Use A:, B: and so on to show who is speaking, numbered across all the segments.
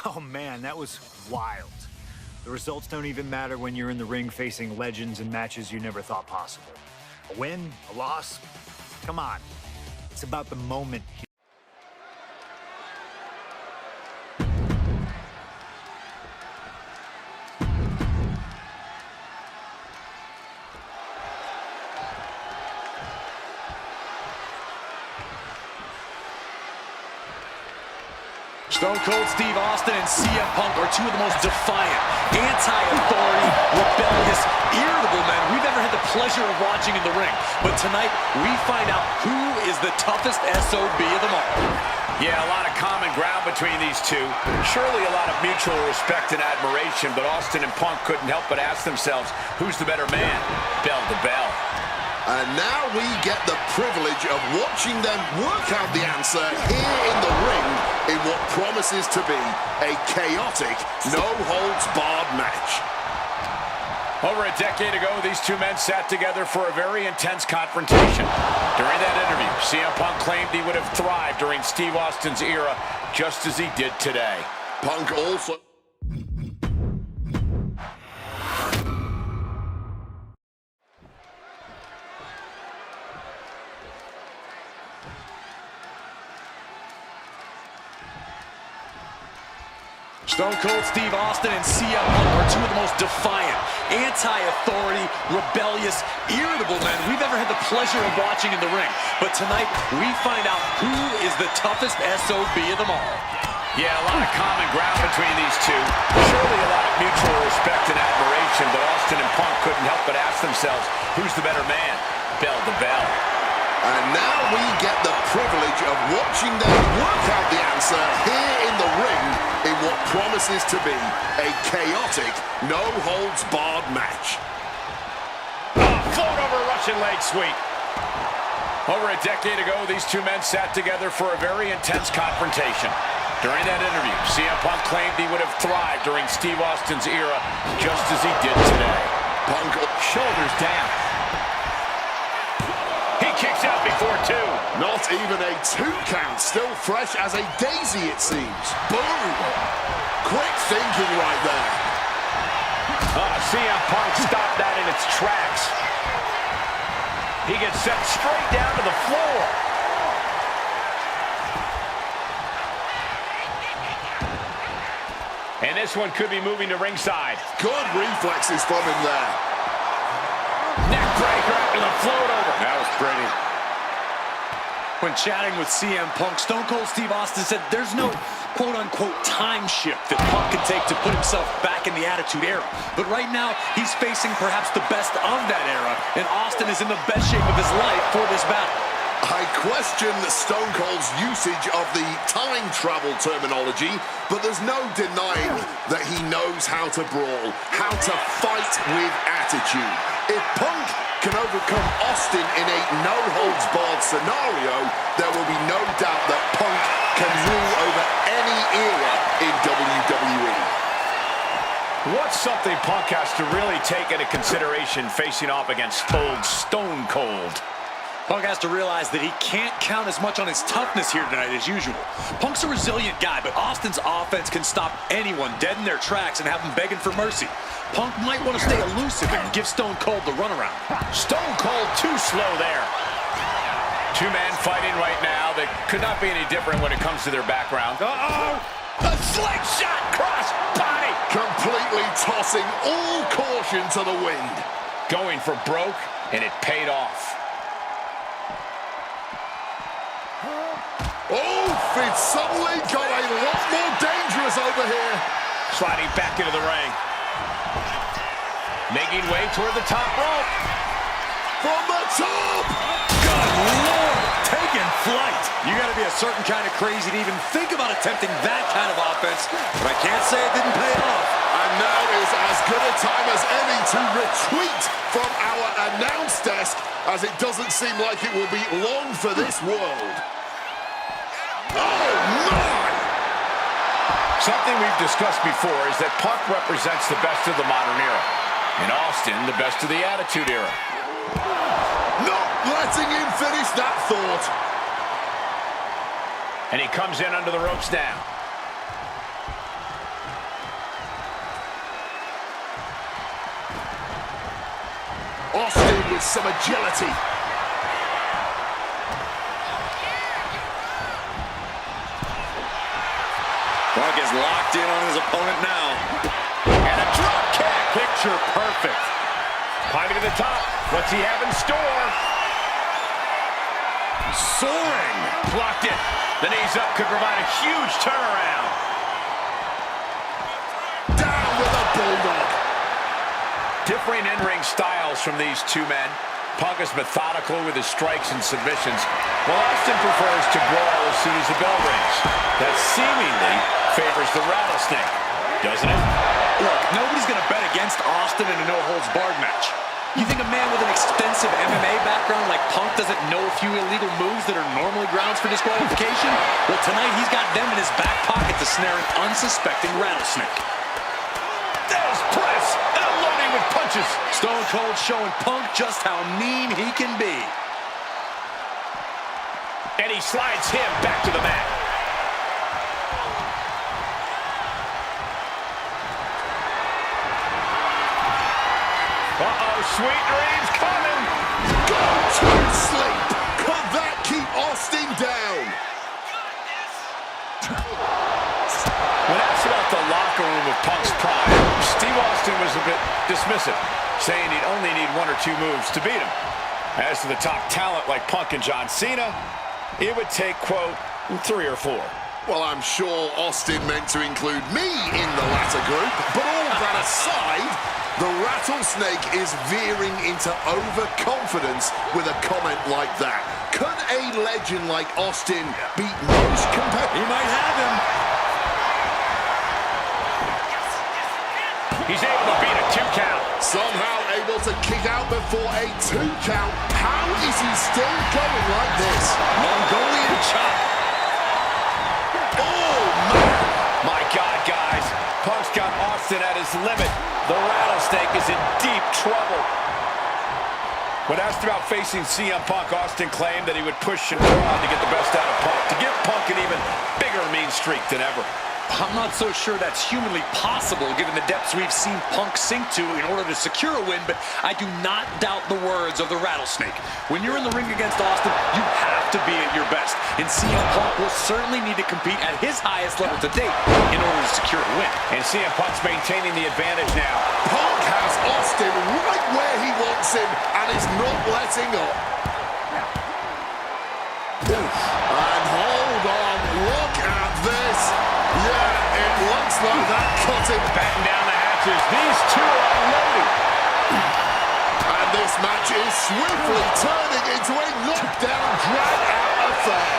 A: Oh man, that was wild. The results don't even matter when you're in the ring facing legends and matches you never thought possible. A win, a loss, come on. It's about the moment.
B: Stone Cold Steve Austin and CM Punk are two of the most defiant, anti-authority, rebellious, irritable men we've ever had the pleasure of watching in the ring. But tonight, we find out who is the toughest S.O.B. of them all.
C: Yeah, a lot of common ground between these two. Surely a lot of mutual respect and admiration, but Austin and Punk couldn't help but ask themselves, who's the better man, bell to bell?
D: And now we get the privilege of watching them work out the answer here in the ring in what promises to be a chaotic, no-holds-barred match.
C: Over a decade ago, these two men sat together for a very intense confrontation. During that interview, CM Punk claimed he would have thrived during Steve Austin's era, just as he did today.
D: Punk also...
B: Stone Cold Steve Austin and CM Punk are two of the most defiant, anti-authority, rebellious, irritable men we've ever had the pleasure of watching in the ring. But tonight, we find out who is the toughest S.O.B. of them all.
C: Yeah, a lot of common ground between these two. Surely a lot of mutual respect and admiration, but Austin and Punk couldn't help but ask themselves, who's the better man, bell to bell?
D: And now we get the privilege of watching them work out the answer here in the ring in what promises to be a chaotic, no-holds-barred match.
C: Float over Russian leg sweep. Over a decade ago, these two men sat together for a very intense confrontation. During that interview, CM Punk claimed he would have thrived during Steve Austin's era, just as he did today.
D: Punk
C: Shoulders down. He kicks out before two.
D: Not even a 2 count, still fresh as a daisy it seems. Boom! Quick thinking right there.
C: CM Punk stopped that in its tracks. He gets sent straight down to the floor. And this one could be moving to ringside.
D: Good reflexes from him there.
C: Neck breaker after the float over.
D: That was pretty.
B: When chatting with CM Punk, Stone Cold Steve Austin said there's no quote-unquote time shift that Punk can take to put himself back in the Attitude Era. But right now, he's facing perhaps the best of that era, and Austin is in the best shape of his life for this battle.
D: I question Stone Cold's usage of the time travel terminology, but there's no denying that he knows how to brawl, how to fight with attitude. If Punk can overcome Austin in a no-holds-barred scenario, there will be no doubt that Punk can rule over any era in WWE.
C: What's something Punk has to really take into consideration facing off against old Stone Cold?
B: Punk has to realize that he can't count as much on his toughness here tonight as usual. Punk's a resilient guy, but Austin's offense can stop anyone dead in their tracks and have them begging for mercy. Punk might want to stay elusive and give Stone Cold the runaround.
C: Stone Cold too slow there. Two men fighting right now that could not be any different when it comes to their background. Uh-oh! A slingshot cross body!
D: Completely tossing all caution to the wind.
C: Going for broke, and it paid off.
D: Oh, it's suddenly got a lot more dangerous over here.
C: Sliding back into the ring. Making way toward the top rope.
D: From the top!
B: Good Lord! Taking flight. You got to be a certain kind of crazy to even think about attempting that kind of offense. But I can't say it didn't pay off.
D: And now is as good a time as any to retreat from our announce desk, as it doesn't seem like it will be long for this world. Oh, my!
C: Something we've discussed before is that Punk represents the best of the modern era. And Austin, the best of the Attitude Era.
D: Not letting him finish that thought.
C: And he comes in under the ropes now.
D: Austin with some agility.
B: Punk is locked in on his opponent now.
C: And a drop kick. Picture perfect. Climbing to the top. What's he have in store? Soaring. Blocked it. The knees up could provide a huge turnaround.
D: Down with a bulldog.
C: Differing in-ring styles from these two men. Punk is methodical with his strikes and submissions, while Austin prefers to brawl as soon as the bell rings. That seemingly favors the rattlesnake, doesn't it?
B: Look, nobody's going to bet against Austin in a no-holds-barred match. You think a man with an extensive MMA background like Punk doesn't know a few illegal moves that are normally grounds for disqualification? Well, tonight he's got them in his back pocket to snare an unsuspecting rattlesnake.
C: There's press and loading with punches.
B: Stone Cold showing Punk just how mean he can be.
C: And he slides him back to the mat. Uh-oh, sweet dreams coming.
D: Go to sleep. Could that keep Austin down?
C: When asked about the locker room of Punk's prime, Steve Austin was a bit dismissive, saying he'd only need 1 or 2 moves to beat him. As to the top talent like Punk and John Cena, it would take, quote, 3 or 4.
D: Well, I'm sure Austin meant to include me in the latter group, but all that aside, the rattlesnake is veering into overconfidence with a comment like that. Could a legend like Austin beat most competitors?
B: He might have him.
C: He's able to beat a 2 count.
D: Somehow able to kick out before a 2 count. How is he still going like this?
B: Mongolian chop.
D: Oh, man.
C: My God, guys. Punk's got Austin at his limit. The rattlesnake is in deep trouble. When asked about facing CM Punk, Austin claimed that he would push and prod to get the best out of Punk, to give Punk an even bigger mean streak than ever.
B: I'm not so sure that's humanly possible given the depths we've seen Punk sink to in order to secure a win, but I do not doubt the words of the rattlesnake. When you're in the ring against Austin, you have to be at your best, and CM Punk will certainly need to compete at his highest level to date in order to secure a win.
C: And CM Punk's maintaining the advantage now.
D: Punk has Austin right where he wants him and is not letting up. And hold on, look at this. Yeah, it looks like that cut him.
C: Batten down the hatches. These two are unloading.
D: And this match is swiftly turning into a knockdown, drag-out affair.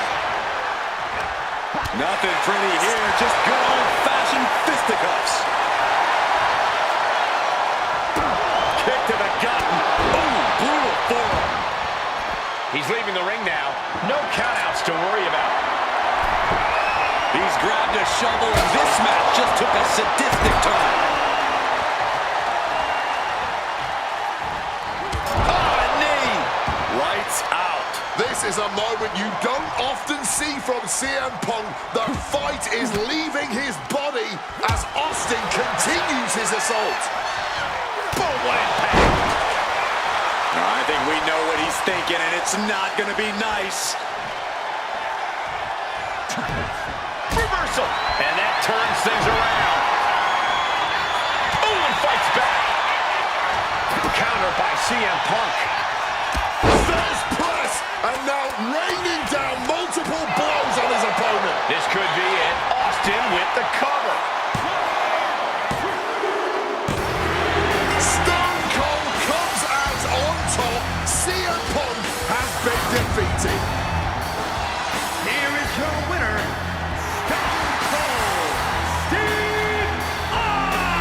B: Nothing pretty here, just good old-fashioned fisticuffs.
C: Kick to the gut.
B: Ooh, brutal forearm.
C: He's leaving the ring now. No countouts to worry about.
B: He's grabbed a shovel, and this match just took a sadistic turn. Oh, a knee! Lights out.
D: This is a moment you don't often see from CM Punk. The fight is leaving his body as Austin continues his assault.
C: Boom, what impact.
B: I think we know what he's thinking, and it's not going to be nice.
C: Reversal. And that turns things around. Oh, and fights back. Counter by CM Punk.
D: There's press, and now raining down multiple blows on his opponent.
C: This could be it. Austin with the cover.
D: Stone Cold comes out on top. CM Punk has been defeated.
A: Here is your winner, Stone Cold Steve Austin!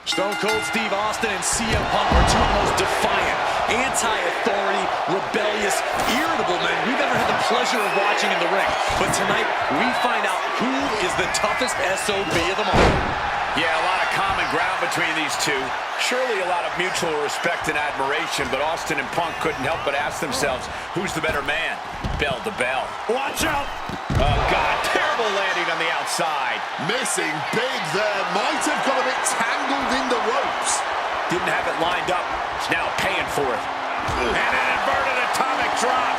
B: Stone Cold Steve Austin and CM Punk are two of the most defiant, anti-authority, rebellious, irritable men we've ever had the pleasure of watching in the ring. But tonight, we find out who is the toughest S.O.B. of them all.
C: Yeah, a lot of common ground between these two. Surely a lot of mutual respect and admiration, but Austin and Punk couldn't help but ask themselves, who's the better man? Bell to bell.
B: Watch out!
C: Oh, God, terrible landing on the outside.
D: Missing big there. Might have got a bit tangled in the ropes.
C: Didn't have it lined up. He's now paying for it. And an inverted atomic drop.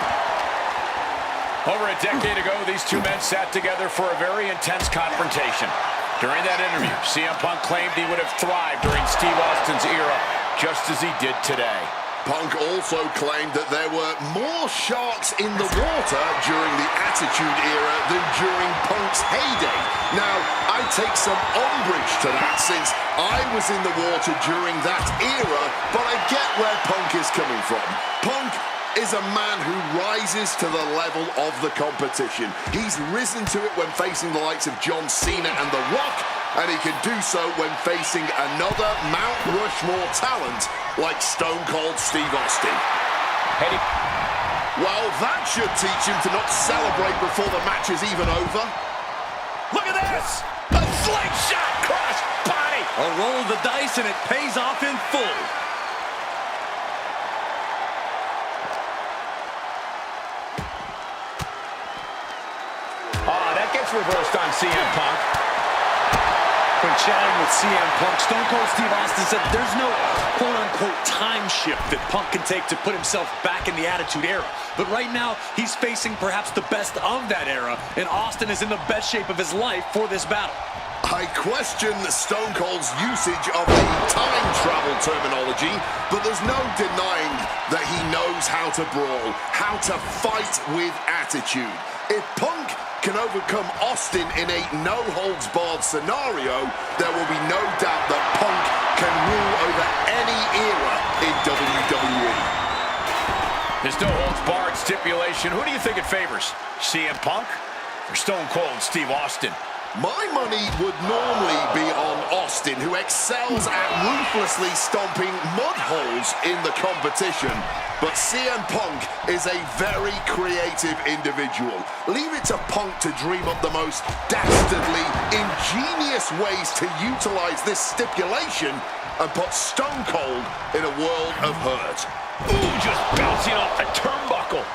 C: Over a decade ago, these two men sat together for a very intense confrontation. During that interview, CM Punk claimed he would have thrived during Steve Austin's era, just as he did today.
D: Punk also claimed that there were more sharks in the water during the Attitude Era than during Punk's heyday. Now, I take some umbrage to that since I was in the water during that era, but I get where Punk is coming from. Punk is a man who rises to the level of the competition. He's risen to it when facing the likes of John Cena and The Rock, and he can do so when facing another Mount Rushmore talent like Stone Cold Steve Austin. Well, that should teach him to not celebrate before the match is even over.
C: Look at this! A slingshot cross body!
B: A roll of the dice, and it pays off in full.
C: That gets reversed on CM Punk.
B: When chatting with CM Punk, Stone Cold Steve Austin said there's no quote-unquote time shift that Punk can take to put himself back in the Attitude Era. But right now, he's facing perhaps the best of that era, and Austin is in the best shape of his life for this battle.
D: I question Stone Cold's usage of the time travel terminology, but there's no denying that he knows how to brawl, how to fight with attitude. If Punk can overcome Austin in a no-holds-barred scenario, there will be no doubt that Punk can rule over any era in WWE.
C: This no-holds-barred stipulation, who do you think it favors? CM Punk or Stone Cold Steve Austin?
D: My money would normally be on Austin, who excels at ruthlessly stomping mud holes in the competition. But CM Punk is a very creative individual. Leave it to Punk to dream up the most dastardly, ingenious ways to utilize this stipulation and put Stone Cold in a world of hurt.
C: Ooh, just bouncing off the turnbuckle.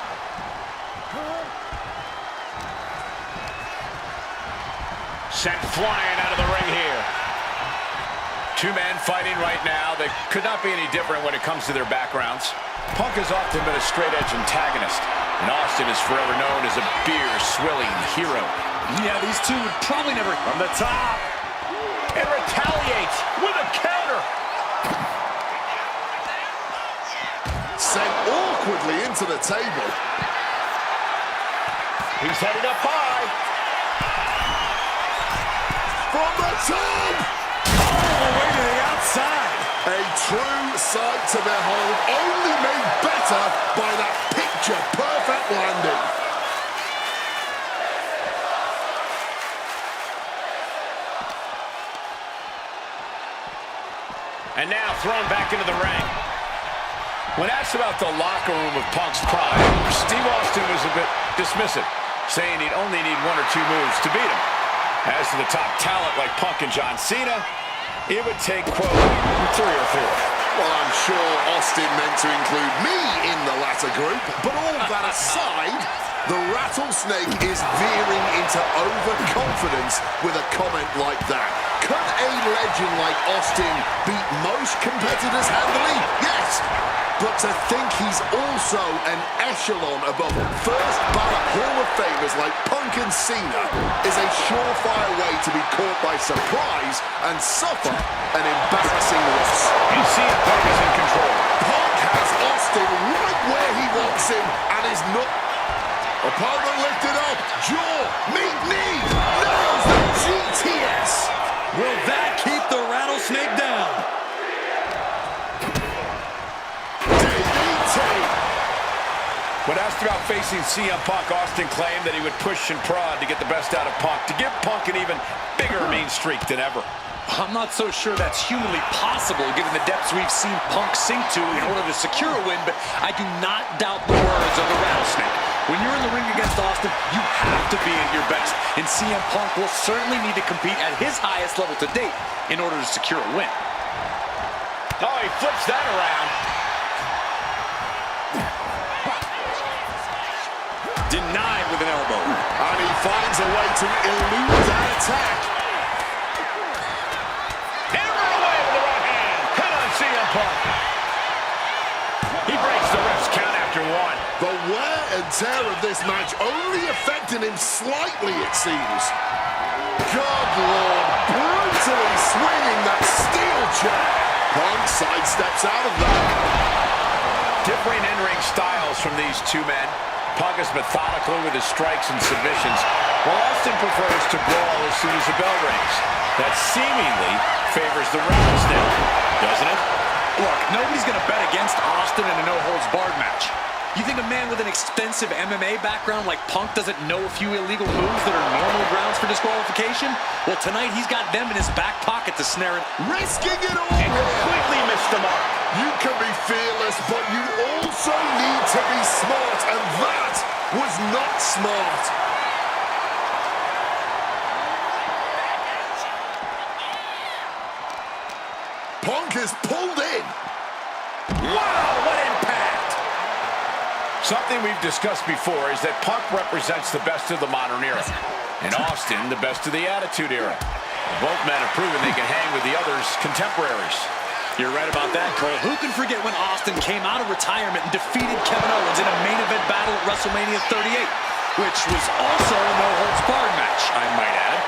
C: Sent flying out of the ring here. Two men fighting right now that could not be any different when it comes to their backgrounds. Punk has often been a straight-edge antagonist, and Austin is forever known as a beer-swilling hero.
B: Yeah, these two would probably never...
C: From the top, and retaliates with a counter.
D: Sent awkwardly into the table.
C: He's headed up high.
D: From the top!
B: All the way to the outside.
D: A true sight to behold, only made better by that picture-perfect landing.
C: And now thrown back into the ring. When asked about the locker room of Punk's prime, Steve Austin was a bit dismissive, saying he'd only need one or two moves to beat him. As to the top talent like Punk and John Cena, it would take, quote, 3 or 4.
D: Well, I'm sure Austin meant to include me in the latter group, but all that aside, the rattlesnake is veering into overconfidence with a comment like that. Could a legend like Austin beat most competitors handily? Yes. But to think he's also an echelon above first ballot Hall of Famers like Punk and Cena is a surefire way to be caught by surprise and suffer an embarrassing loss.
C: You see it, Punk is in control.
D: Punk has Austin right where he wants him and is not... Opponent lifted up, jaw, meet knee, nails the GTS.
B: Will that keep the rattlesnake down?
C: When asked about facing CM Punk, Austin claimed that he would push and prod to get the best out of Punk, to give Punk an even bigger mean streak than ever.
B: I'm not so sure that's humanly possible given the depths we've seen Punk sink to in order to secure a win, but I do not doubt the words of the Rattlesnake. When you're in the ring against Austin, you have to be at your best, and CM Punk will certainly need to compete at his highest level to date in order to secure a win.
C: Oh, he flips that around.
B: Denied with an elbow.
D: And he finds a way to elude that attack.
C: Hammered away with the right hand. Hit on CM Punk. He breaks the ref's count after one.
D: The wear and tear of this match only affecting him slightly, it seems. Good Lord, brutally swinging that steel chair. Punk sidesteps out of that.
C: Differing in-ring styles from these two men. Punk is methodical with his strikes and submissions, while Austin prefers to brawl as soon as the bell rings. That seemingly favors the Rattlesnake, doesn't it?
B: Look, nobody's going to bet against Austin in a no-holds-barred match. You think a man with an extensive MMA background like Punk doesn't know a few illegal moves that are normal grounds for disqualification? Well, tonight he's got them in his back pocket to snare him.
D: Risking it all.
C: And completely missed the mark.
D: You can be fearless, but you also need to be smart, and that was not smart. Punk is pulled in.
C: Wow, what impact! Something we've discussed before is that Punk represents the best of the modern era, and Austin the best of the Attitude Era. Both men have proven they can hang with the others' contemporaries.
B: You're right about that, Cole. Who can forget when Austin came out of retirement and defeated Kevin Owens in a main event battle at Wrestlemania 38, which was also a no-holds-barred match, I might add.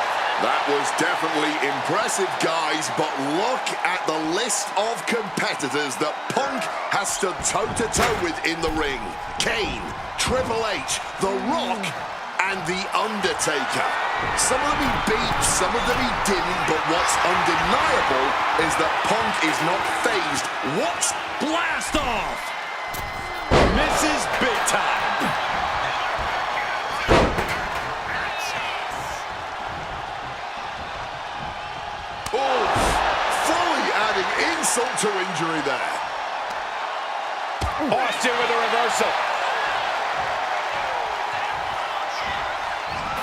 D: That was definitely impressive, guys, but look at the list of competitors that Punk has stood toe-to-toe with in the ring. Kane, Triple H, The Rock, and The Undertaker. Some of them he beat, some of them he didn't, but what's undeniable is that Punk is not phased. Watch.
B: Blast off! Misses big time.
D: Oh, fully adding insult to injury there.
C: Austin with a reversal.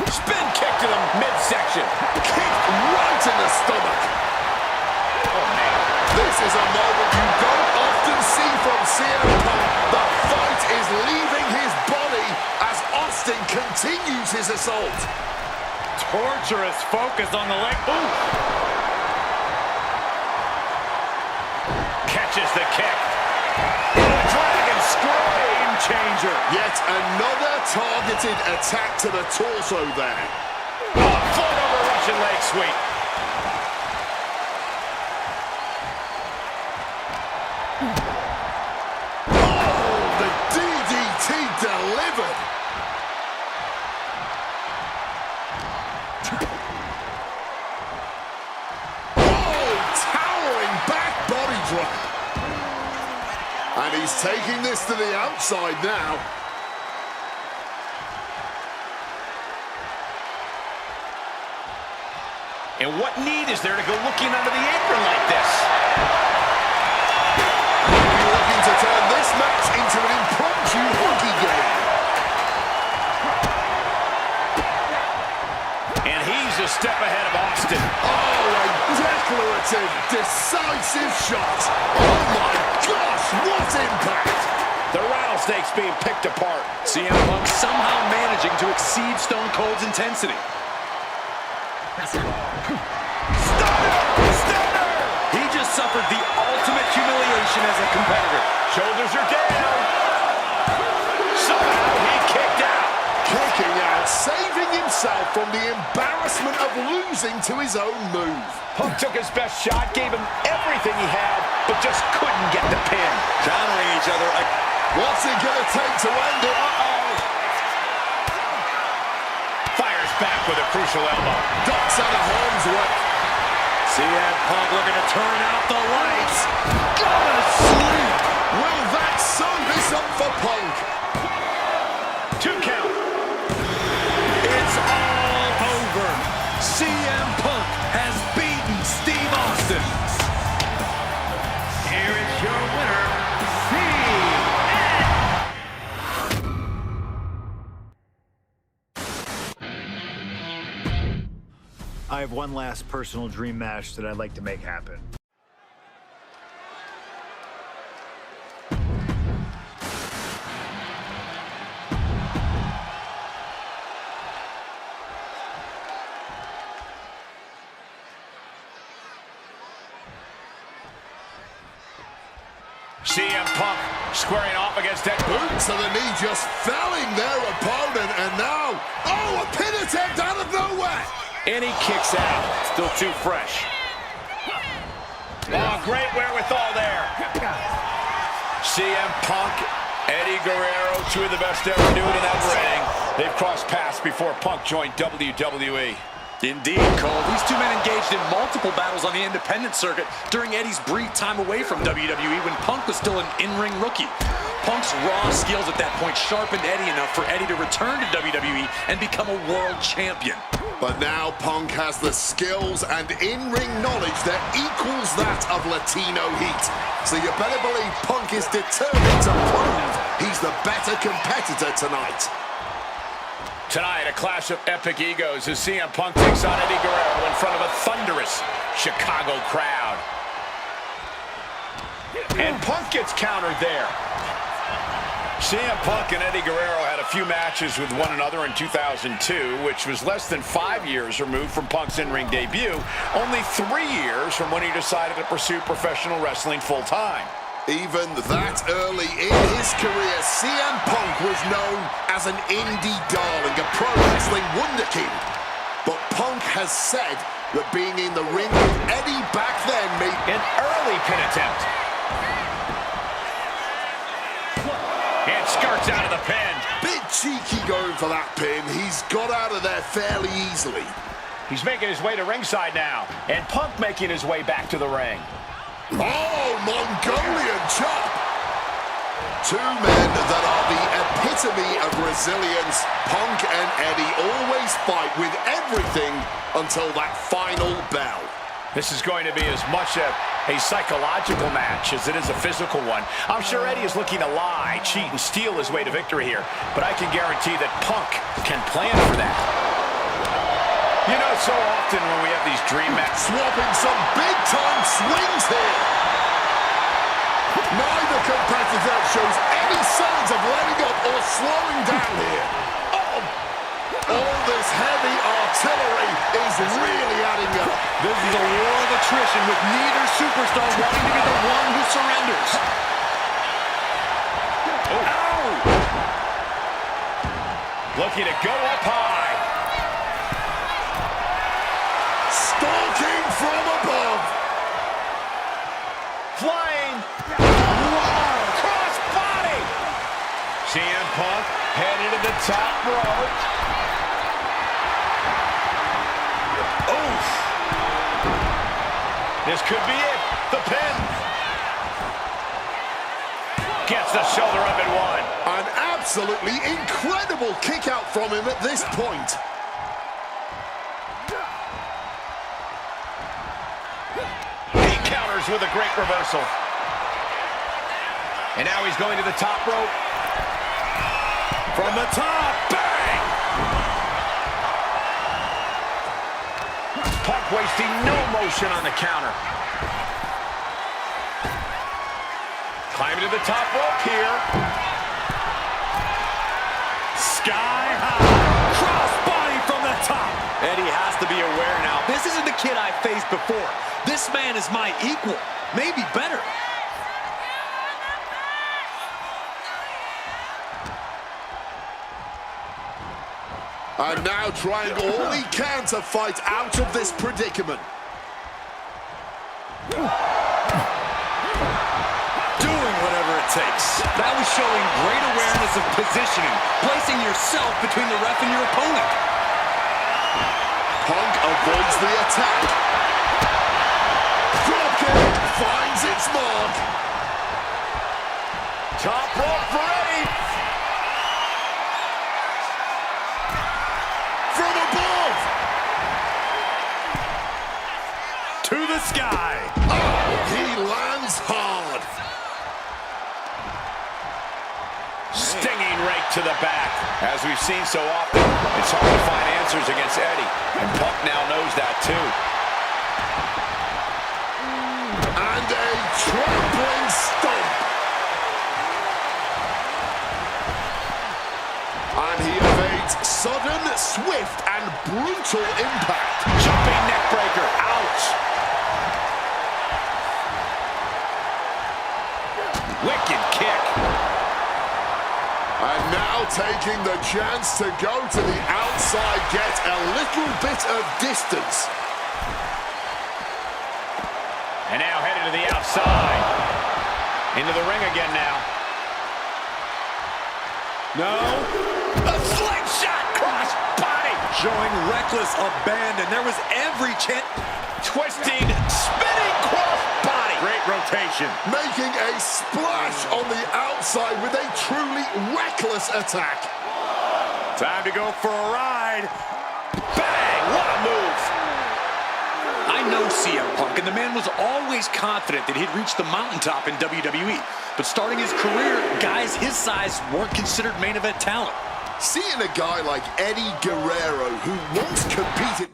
C: Spin kick to the midsection.
D: Kicked right in the stomach.
C: Oh, man.
D: This is a moment you don't often see from CM Punk. The fight is leaving his body as Austin continues his assault.
B: Torturous focus on the leg. Ooh.
C: Catches the kick. The Dragon Screw. Game changer.
D: Yet another targeted attack to the torso there.
C: Float over Russian leg sweep.
D: Oh, the DDT delivered. Oh, towering back body drop. And he's taking this to the outside now.
C: And what need is there to go looking under the apron like this?
D: Maybe looking to turn this match into an impromptu hockey game.
C: And he's a step ahead of Austin.
D: Oh, a declarative, decisive shot. Oh my gosh, what impact!
C: The Rattlesnake's being picked apart.
B: CM Punk somehow managing to exceed Stone Cold's intensity.
C: Stunner!
B: He just suffered the ultimate humiliation as a competitor.
C: Shoulders are down. Somehow he kicked out.
D: Kicking out, saving himself from the embarrassment of losing to his own move.
C: Punk took his best shot, gave him everything he had, but just couldn't get the pin.
B: Countering each other.
D: What's it gonna take to end it?
C: Fires back with a crucial elbow.
D: Ducks out of harm's way.
B: CM Punk looking to turn out the lights.
D: Go to sleep. Will that sew this up for Punk?
C: 2 count.
B: It's all over. CM Punk has beaten Steve
A: I have one last personal dream match that I'd like to make happen.
C: CM Punk squaring off against Ed.
D: Boot to the knee, just felling their opponent, and now, oh, a pin attempt out of nowhere!
C: And he kicks out. Still too fresh. Oh, great wherewithal there. CM Punk, Eddie Guerrero, two of the best ever do it in that ring. They've crossed paths before Punk joined WWE.
B: Indeed, Cole. These two men engaged in multiple battles on the independent circuit during Eddie's brief time away from WWE when Punk was still an in-ring rookie. Punk's raw skills at that point sharpened Eddie enough for Eddie to return to WWE and become a world champion.
D: But now Punk has the skills and in-ring knowledge that equals that of Latino Heat. So you better believe Punk is determined to prove he's the better competitor tonight.
C: Tonight, a clash of epic egos as CM Punk takes on Eddie Guerrero in front of a thunderous Chicago crowd. And Punk gets countered there. CM Punk and Eddie Guerrero had a few matches with one another in 2002, which was less than 5 years removed from Punk's in-ring debut, only 3 years from when he decided to pursue professional wrestling full-time.
D: Even that early in his career, CM Punk was known as an indie darling, a pro wrestling wunderkind. But Punk has said that being in the ring with Eddie back then made
C: an early pin attempt. And skirts out of the pin.
D: Bit cheeky going for that pin. He's got out of there fairly easily.
C: He's making his way to ringside now. And Punk making his way back to the ring.
D: Oh, Mongolian chop! Two men that are the epitome of resilience. Punk and Eddie always fight with everything until that final bell.
C: This is going to be as much a psychological match as it is a physical one. I'm sure Eddie is looking to lie, cheat, and steal his way to victory here. But I can guarantee that Punk can plan for that. You know, so often when we have these dream matches,
D: swapping some big-time swings here. Neither competitor shows any signs of letting up or slowing down here. Oh, all this heavy artillery is really adding up.
B: This is a war of attrition with neither superstar wanting to be the one who surrenders.
C: Oh. Ow! Looking to go up high.
D: Stalking from above.
C: Flying. Wow. Cross body. CM Punk headed to the top rope. Oof. This could be it. The pin. Gets the shoulder up and one.
D: An absolutely incredible kick out from him at this point.
C: With a great reversal. And now he's going to the top rope. From the top, bang! Punk wasting no motion on the counter. Climbing to the top rope here. Sky high. Cross body from the top.
B: Eddie has to be aware now. This isn't the kid I faced before. This man is my equal, maybe better.
D: And now trying all he can to fight out of this predicament.
B: Doing whatever it takes. That was showing great awareness of positioning, placing yourself between the ref and your opponent.
D: Punk avoids the attack. Dropkick finds its mark.
C: Top rope for Eddie.
D: From above.
C: To the sky.
D: Oh, he lands hard.
C: Stinging right to the back. As we've seen so often, it's hard to find answers against Eddie, and Punk now knows that too.
D: And a trampling stomp. And he evades sudden, swift, and brutal impact.
C: Jumping neck breaker. Ouch. Wicked kick.
D: And now taking the chance to go to the outside, get a little bit of distance.
C: And now headed to the outside. Into the ring again now.
B: No. A slingshot cross body. Showing reckless abandon. There was every chance.
C: Twisting, spinning cross body. Great rotation.
D: Making a splash on the outside with a truly reckless attack.
C: Time to go for a ride. Bang! What a move.
B: I know CM Punk, and the man was always confident that he'd reach the mountaintop in WWE. But starting his career, guys his size weren't considered main event talent.
D: Seeing a guy like Eddie Guerrero, who once competed...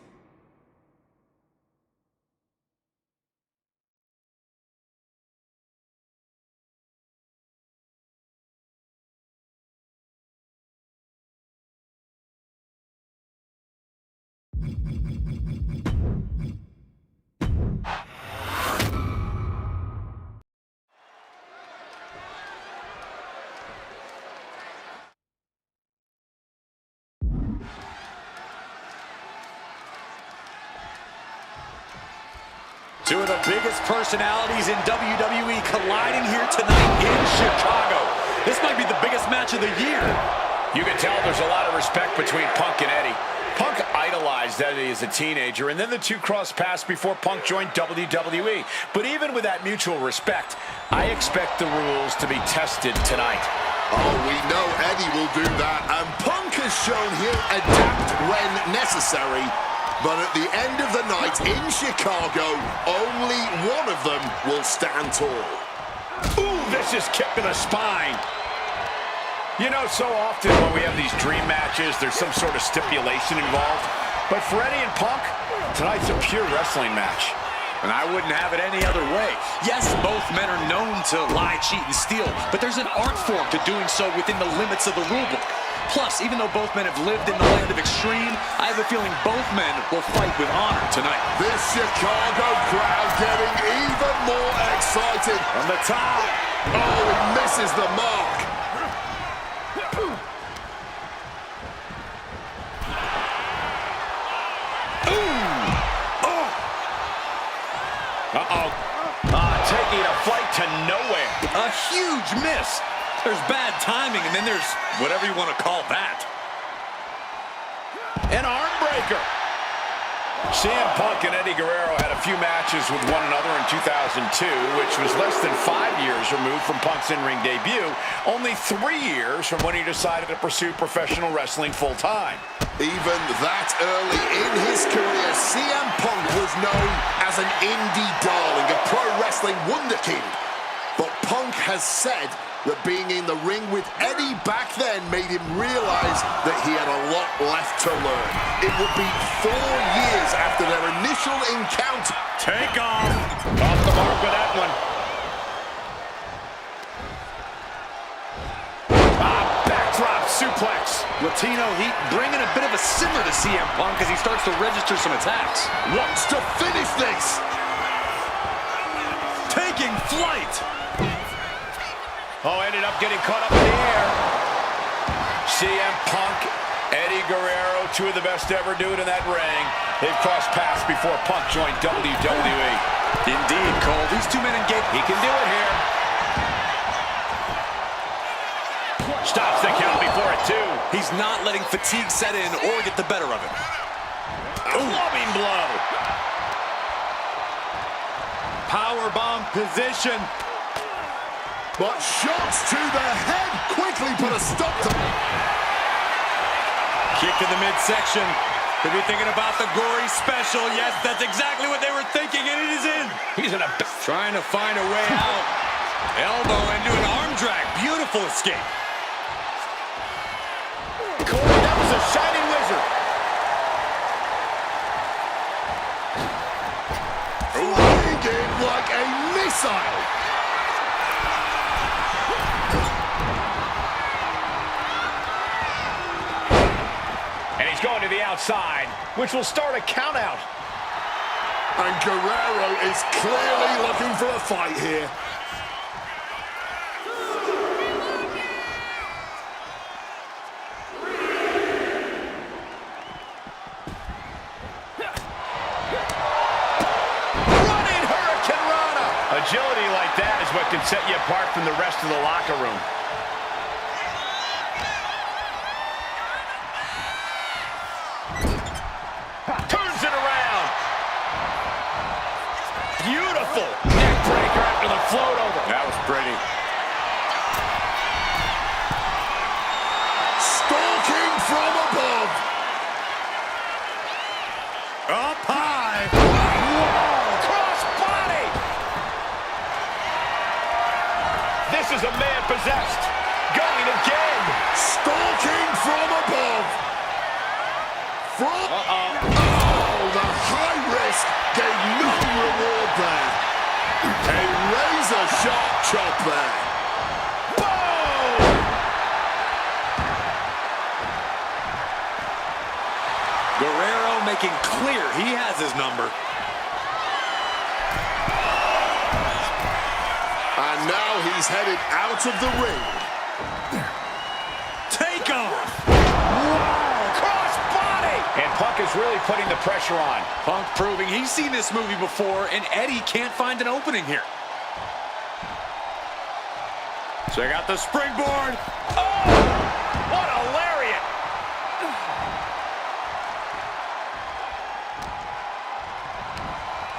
B: Two of the biggest personalities in WWE colliding here tonight in Chicago. This might be the biggest match of the year.
C: You can tell there's a lot of respect between Punk and Eddie. Punk idolized Eddie as a teenager, and then the two crossed paths before Punk joined WWE. But even with that mutual respect, I expect the rules to be tested tonight.
D: Oh, we know Eddie will do that, and Punk has shown he'll adapt when necessary. But at the end of the night in Chicago, only one of them will stand tall.
C: Ooh, vicious kick to the spine. You know, so often when we have these dream matches, there's some sort of stipulation involved. But for Eddie and Punk, tonight's a pure wrestling match.
B: And I wouldn't have it any other way. Yes, both men are known to lie, cheat, and steal, but there's an art form to doing so within the limits of the rulebook. Plus, even though both men have lived in the land of extreme, I have a feeling both men will fight with honor tonight.
D: This Chicago crowd getting even more excited.
C: From the top.
D: Oh, he misses the mark.
C: Uh-oh. Taking a flight to nowhere.
B: A huge miss. There's bad timing, and then there's whatever you want to call that.
C: An arm breaker. CM Punk and Eddie Guerrero had a few matches with one another in 2002, which was less than 5 years removed from Punk's in-ring debut, only 3 years from when he decided to pursue professional wrestling full-time.
D: Even that early in his career, CM Punk was known as an indie darling, a pro wrestling wunderkind. But Punk has said that being in the ring with Eddie back then made him realize that he had a lot left to learn. It would be 4 years after their initial encounter.
C: Take off. Off the mark with that one. Backdrop suplex.
B: Latino Heat bringing a bit of a simmer to CM Punk as he starts to register some attacks.
D: Wants to finish this.
B: Taking flight.
C: Oh, ended up getting caught up in the air. CM Punk, Eddie Guerrero, two of the best to ever do it in that ring. They've crossed paths before Punk joined WWE.
B: Indeed, Cole. These two men engage.
C: He can do it here. Stops the count before it, too.
B: He's not letting fatigue set in or get the better of it.
C: A loving blow.
B: Powerbomb position.
D: But shots to the head quickly put a stop to it.
B: Kick to the midsection. Could be thinking about the gory special. Yes, that's exactly what they were thinking, and it is in.
C: He's in a...
B: Trying to find a way out. Elbow into an arm drag. Beautiful escape.
C: comes the Shining Wizard.
D: Flying in like a missile.
C: And he's going to the outside, which will start a count out.
D: And Guerrero is clearly looking for a fight here.
C: Running Hurricane Rana. Agility like that is what can set you apart from the rest of the locker room. Turns it around. Beautiful neck breaker after the float over. That was pretty.
D: Stalking from above.
C: Up high. Whoa, cross body. This is a man possessed. Going again.
D: Stalking from above. Oh, the high risk gave no reward there. A razor-sharp chop there.
C: Boom!
B: Guerrero making clear he has his number.
D: And now he's headed out of the ring.
B: Take off!
C: And Punk is really putting the pressure on.
B: Punk proving he's seen this movie before, and Eddie can't find an opening here. Check out the springboard.
C: Oh! What a lariat!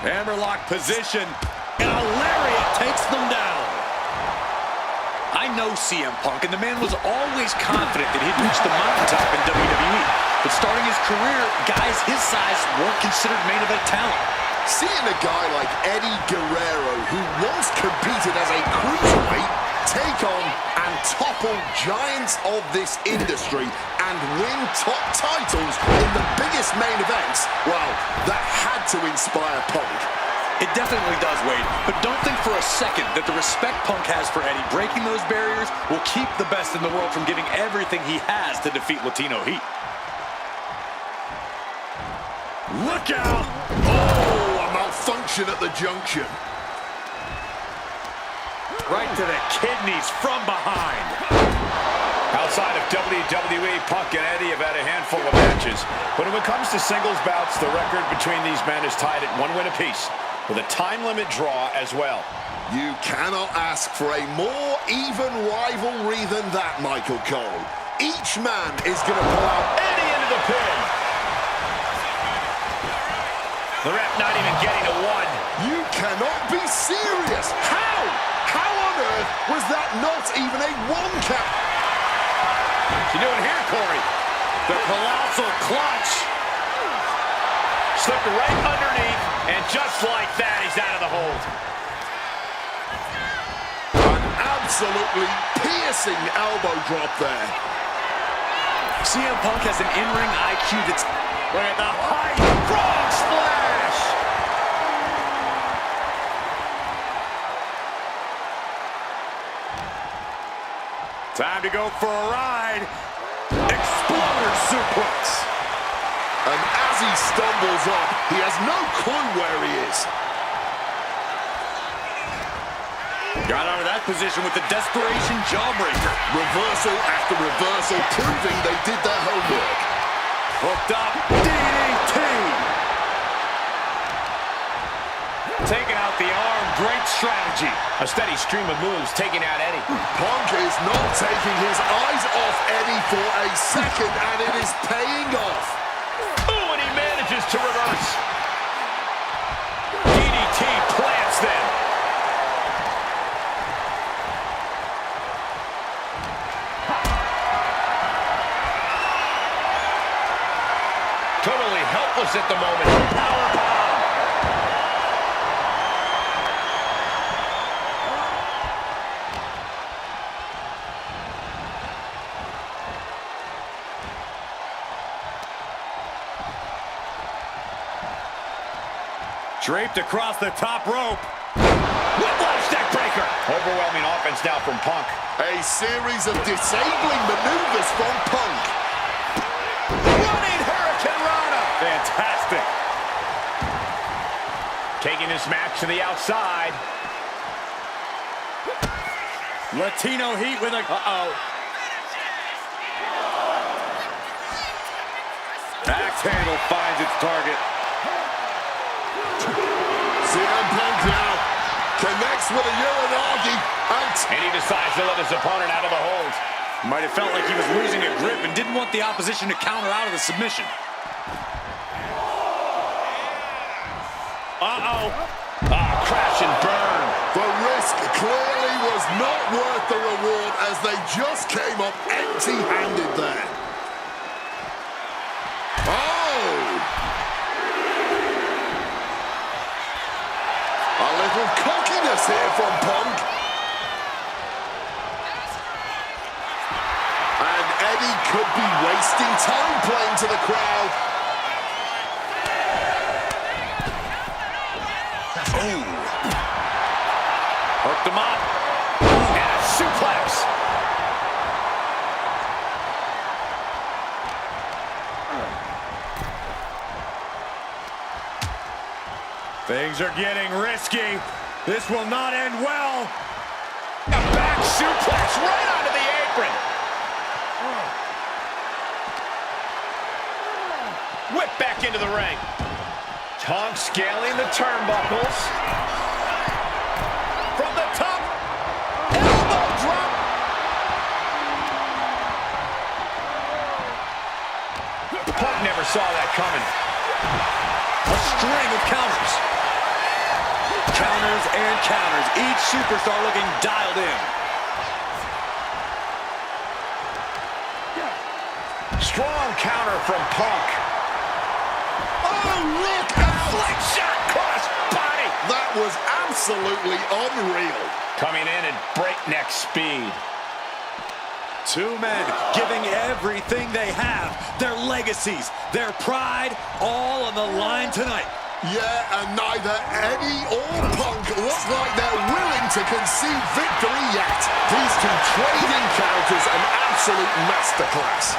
B: Hammerlock position, and a lariat takes them down. I know CM Punk, and the man was always confident that he'd reach the mountaintop in WWE. But starting his career, guys his size weren't considered main event talent.
D: Seeing a guy like Eddie Guerrero, who once competed as a cruiserweight, take on and topple giants of this industry and win top titles in the biggest main events, well, that had to inspire Punk.
B: It definitely does, Wade, but don't think for a second that the respect Punk has for Eddie breaking those barriers will keep the best in the world from giving everything he has to defeat Latino Heat.
D: Look out! Oh, a malfunction at the junction.
B: Right to the kidneys from behind.
C: Outside of WWE, Punk and Eddie have had a handful of matches. But when it comes to singles bouts, the record between these men is tied at 1 win apiece, with a time limit draw as well.
D: You cannot ask for a more even rivalry than that, Michael Cole. Each man is going to pull out
C: Eddie into the pin. The ref not even getting to one.
D: You cannot be serious. How? How on earth was that not even a 1 count?
C: What's he doing here, Corey?
B: The colossal clutch.
C: Slipped right underneath, and just like that, he's out of the hold.
D: An absolutely piercing elbow drop there.
B: CM Punk has an in-ring IQ that's...
C: Look at the height. Frog splash.
B: Time to go for a ride. Exploder suplex.
D: And as he stumbles up, he has no clue where he is.
B: Got out of that position with the desperation jawbreaker.
D: Reversal after reversal, proving they did their homework.
B: Hooked up. DDT. Taking out the arm. Great strategy.
C: A steady stream of moves taking out Eddie.
D: Punk is not taking his eyes off Eddie for a second, and it is paying off.
C: Ooh, and he manages to reverse. DDT plants them. Totally helpless at the moment. Powerbomb.
B: Draped across the top rope.
C: Whiplash neck breaker. Overwhelming offense now from Punk.
D: A series of disabling maneuvers from Punk.
C: Running Hurricane Rana.
B: Fantastic.
C: Taking this match to the outside.
B: Latino Heat with a... Axe handle finds its target.
D: CM Punk now connects with a Uranagi
C: And he decides to let his opponent out of the hold.
B: Might have felt like he was losing a grip and didn't want the opposition to counter out of the submission.
C: Crash and burn.
D: The risk clearly was not worth the reward as they just came up empty-handed there. A little cockiness here from Punk. And Eddie could be wasting time playing to the crowd.
C: Hooked him up. And a suplex.
B: Things are getting risky. This will not end well.
C: A back suplex right onto the apron. Whip back into the ring. Punk scaling the turnbuckles. From the top. Elbow drop. Punk never saw that coming.
B: A string of counters. Counters and counters. Each superstar looking dialed in.
C: Strong counter from Punk.
D: Oh, look out!
C: Flick shot cross body.
D: That was absolutely unreal.
C: Coming in at breakneck speed.
B: Two men giving everything they have. Their legacies, their pride, all on the line tonight.
D: Yeah, and neither Eddie or Punk look like they're willing to concede victory yet. These two trade encounters an absolute masterclass.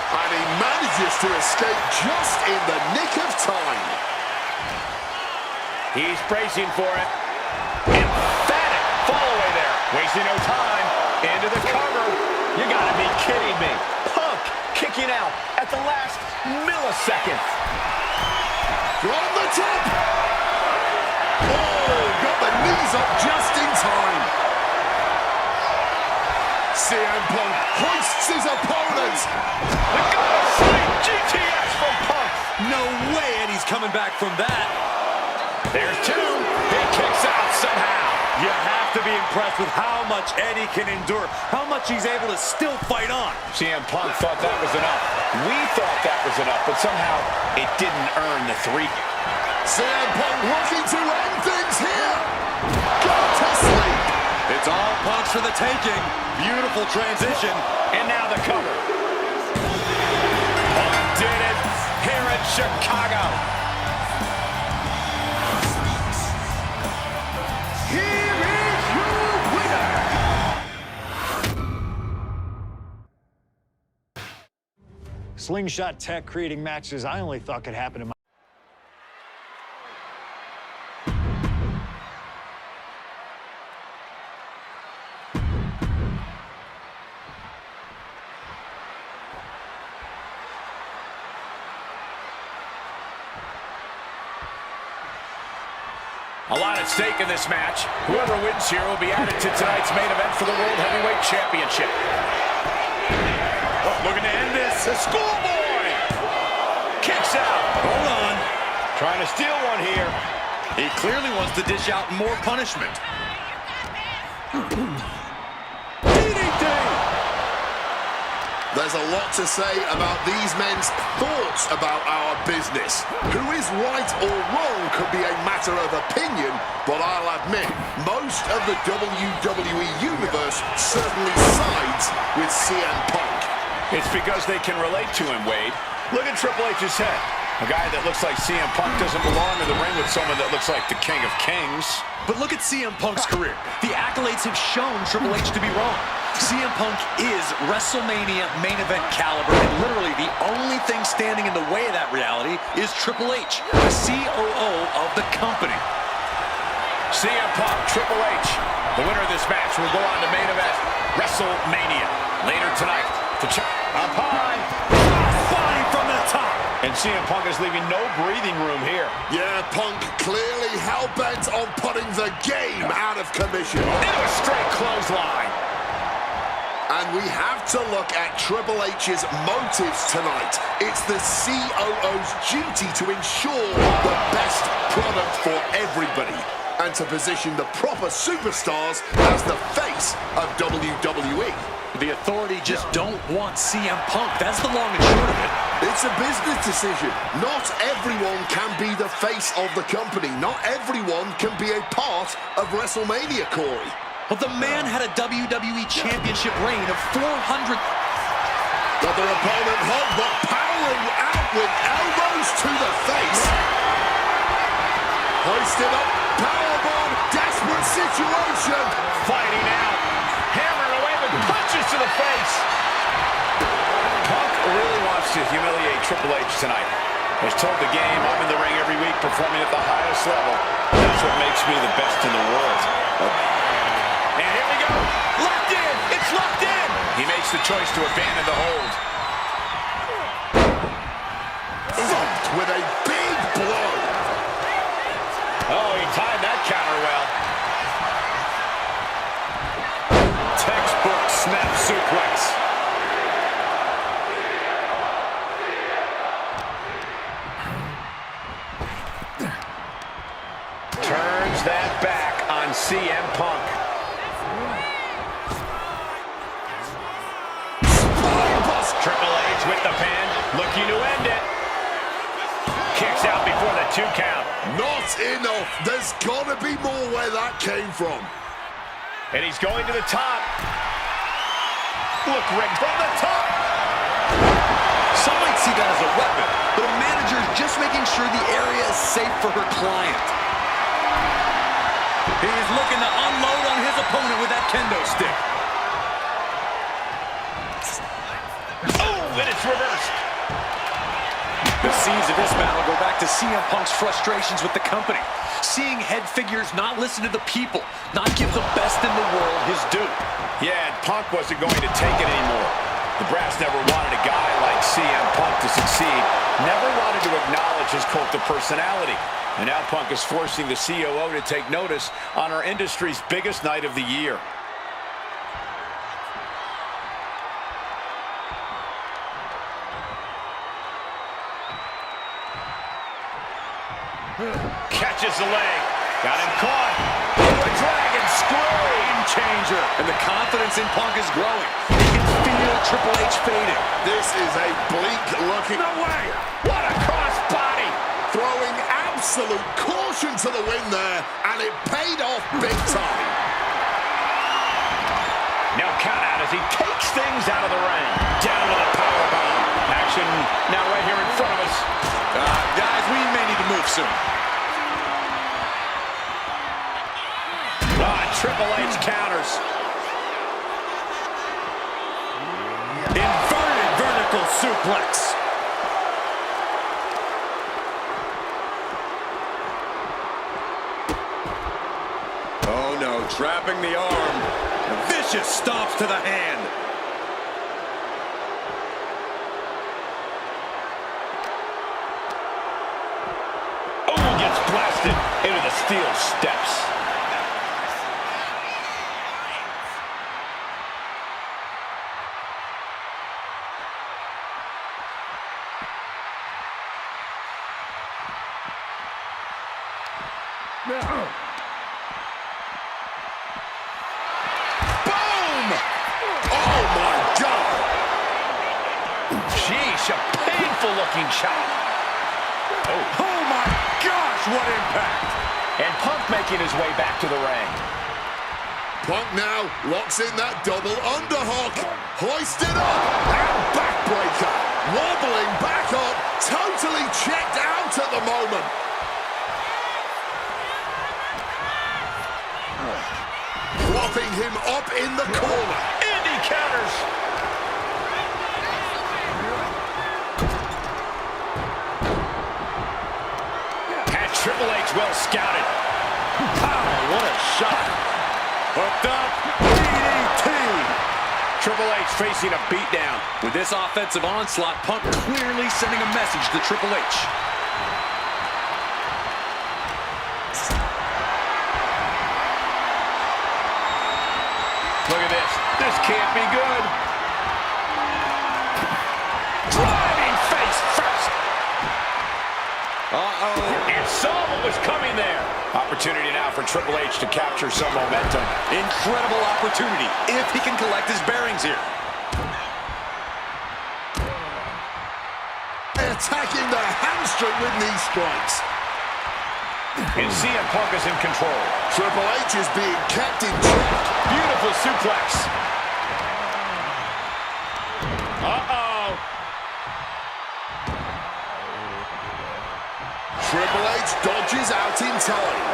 D: And he manages to escape just in the nick of time.
C: He's bracing for it. Emphatic fall away there. Wasting no time. Into the cover. You gotta be kidding me. Punk kicking out at the last millisecond.
D: From the top. Oh, got the knees up just in time. CM Punk hoists his opponent.
C: The God Sleep GTS from Punk.
B: No way Eddie's coming back from that.
C: There's two. He kicks out somehow.
B: You have to be impressed with how much Eddie can endure, how much he's able to still fight on.
C: CM Punk thought that was enough. We thought that was enough, but somehow it didn't earn the 3.
D: CM Punk looking to end things here. Got to sleep.
B: It's all Punk's for the taking. Beautiful transition.
C: And now the cover. Punk did it here in Chicago.
D: Here is your winner.
A: Slingshot tech creating matches I only thought could happen in my...
C: A lot at stake in this match. Whoever wins here will be added to tonight's main event for the World Heavyweight Championship. Looking to end this. The schoolboy kicks out.
B: Hold on.
C: Trying to steal one here.
B: He clearly wants to dish out more punishment.
D: There's a lot to say about these men's thoughts about our business. Who is right or wrong could be a matter of opinion, but I'll admit, most of the WWE Universe certainly sides with CM Punk.
C: It's because they can relate to him, Wade. Look at Triple H's head. A guy that looks like CM Punk doesn't belong in the ring with someone that looks like the King of Kings.
B: But look at CM Punk's career. The accolades have shown Triple H to be wrong. CM Punk is WrestleMania main event caliber, and literally the only thing standing in the way of that reality is Triple H, the COO of the company.
C: CM Punk, Triple H. The winner of this match will go on to main event WrestleMania later tonight. Up high.
B: Body from the top.
C: And CM Punk is leaving no breathing room here.
D: Yeah, Punk clearly hell-bent on putting the game out of commission.
C: Into a straight clothesline.
D: And we have to look at Triple H's motives tonight. It's the COO's duty to ensure the best product for everybody and to position the proper superstars as the face of WWE.
B: The authority just don't want CM Punk. That's the long and short of it.
D: It's a business decision. Not everyone can be the face of the company. Not everyone can be a part of WrestleMania, Corey.
B: But the man had a WWE Championship reign of 400...
D: Got their opponent hot, but powering out with elbows to the face. Hoisted up, powerbomb, desperate situation.
C: Fighting out. Hammering away with punches to the face. Punk really wants to humiliate Triple H tonight. Has told the game, I'm in the ring every week performing at the highest level. That's what makes me the best in the world. And here we go. Locked in. It's locked in. He makes the choice to abandon the hold.
D: Thumped with a big blow.
C: Oh, he timed that counter well. Textbook snap suplex. Turns that back on CM Punk. Triple H with the pin, looking to end it. Kicks out before the 2 count.
D: Not enough. There's got to be more where that came from.
C: And he's going to the top. Look, Rick, from the top.
B: Some might see that as a weapon, but a manager is just making sure the area is safe for her client. He's looking to unload on his opponent with that kendo stick.
C: Oh, and it's reversed.
B: The seeds of this battle go back to CM Punk's frustrations with the company. Seeing head figures not listen to the people, not give the best in the world his due.
C: Yeah, and Punk wasn't going to take it anymore. The brass never wanted a guy like CM Punk to succeed, never wanted to acknowledge his cult of personality. And now Punk is forcing the COO to take notice on our industry's biggest night of the year. Catches the leg. Got him caught. The dragon screw. Game changer.
B: And the confidence in Punk is growing. He can feel Triple H fading.
D: This is a bleak looking...
C: No way. What a crossbody.
D: Throwing absolute caution to the wind there, and it paid off big time.
C: Now count out as he takes things out of the ring. Down to the powerbomb. Action now right here in front of us.
B: Guys, we may need to move soon.
C: Triple H counters.
B: Inverted vertical suplex. Oh no, trapping the arm. Vicious stomps to the hand.
C: Oh, gets blasted into the steel steps.
D: Boom! Oh, my God!
C: Sheesh, a painful-looking chop.
B: Oh my gosh, what impact!
C: And Punk making his way back to the ring.
D: Punk now locks in that double underhook. Hoisted up and backbreaker. wobbling back up, totally checked out at the moment. Propping him up in the corner.
C: Indy counters. Had Triple H well scouted. Pow, what a shot. Hooked up. DDT. Triple H facing a beatdown.
B: With this offensive onslaught, Punk clearly sending a message to Triple H.
C: Look at this. This can't be good. Driving face first.
B: Uh-oh.
C: And saw what was coming there. Opportunity now for Triple H to capture some momentum.
B: Incredible opportunity if he can collect his bearings here.
D: Attacking the hamstring with knee strikes.
C: And CM Punk is in control.
D: Triple H is being kept in check.
C: Beautiful suplex. Uh-oh.
D: Triple H dodges out in time.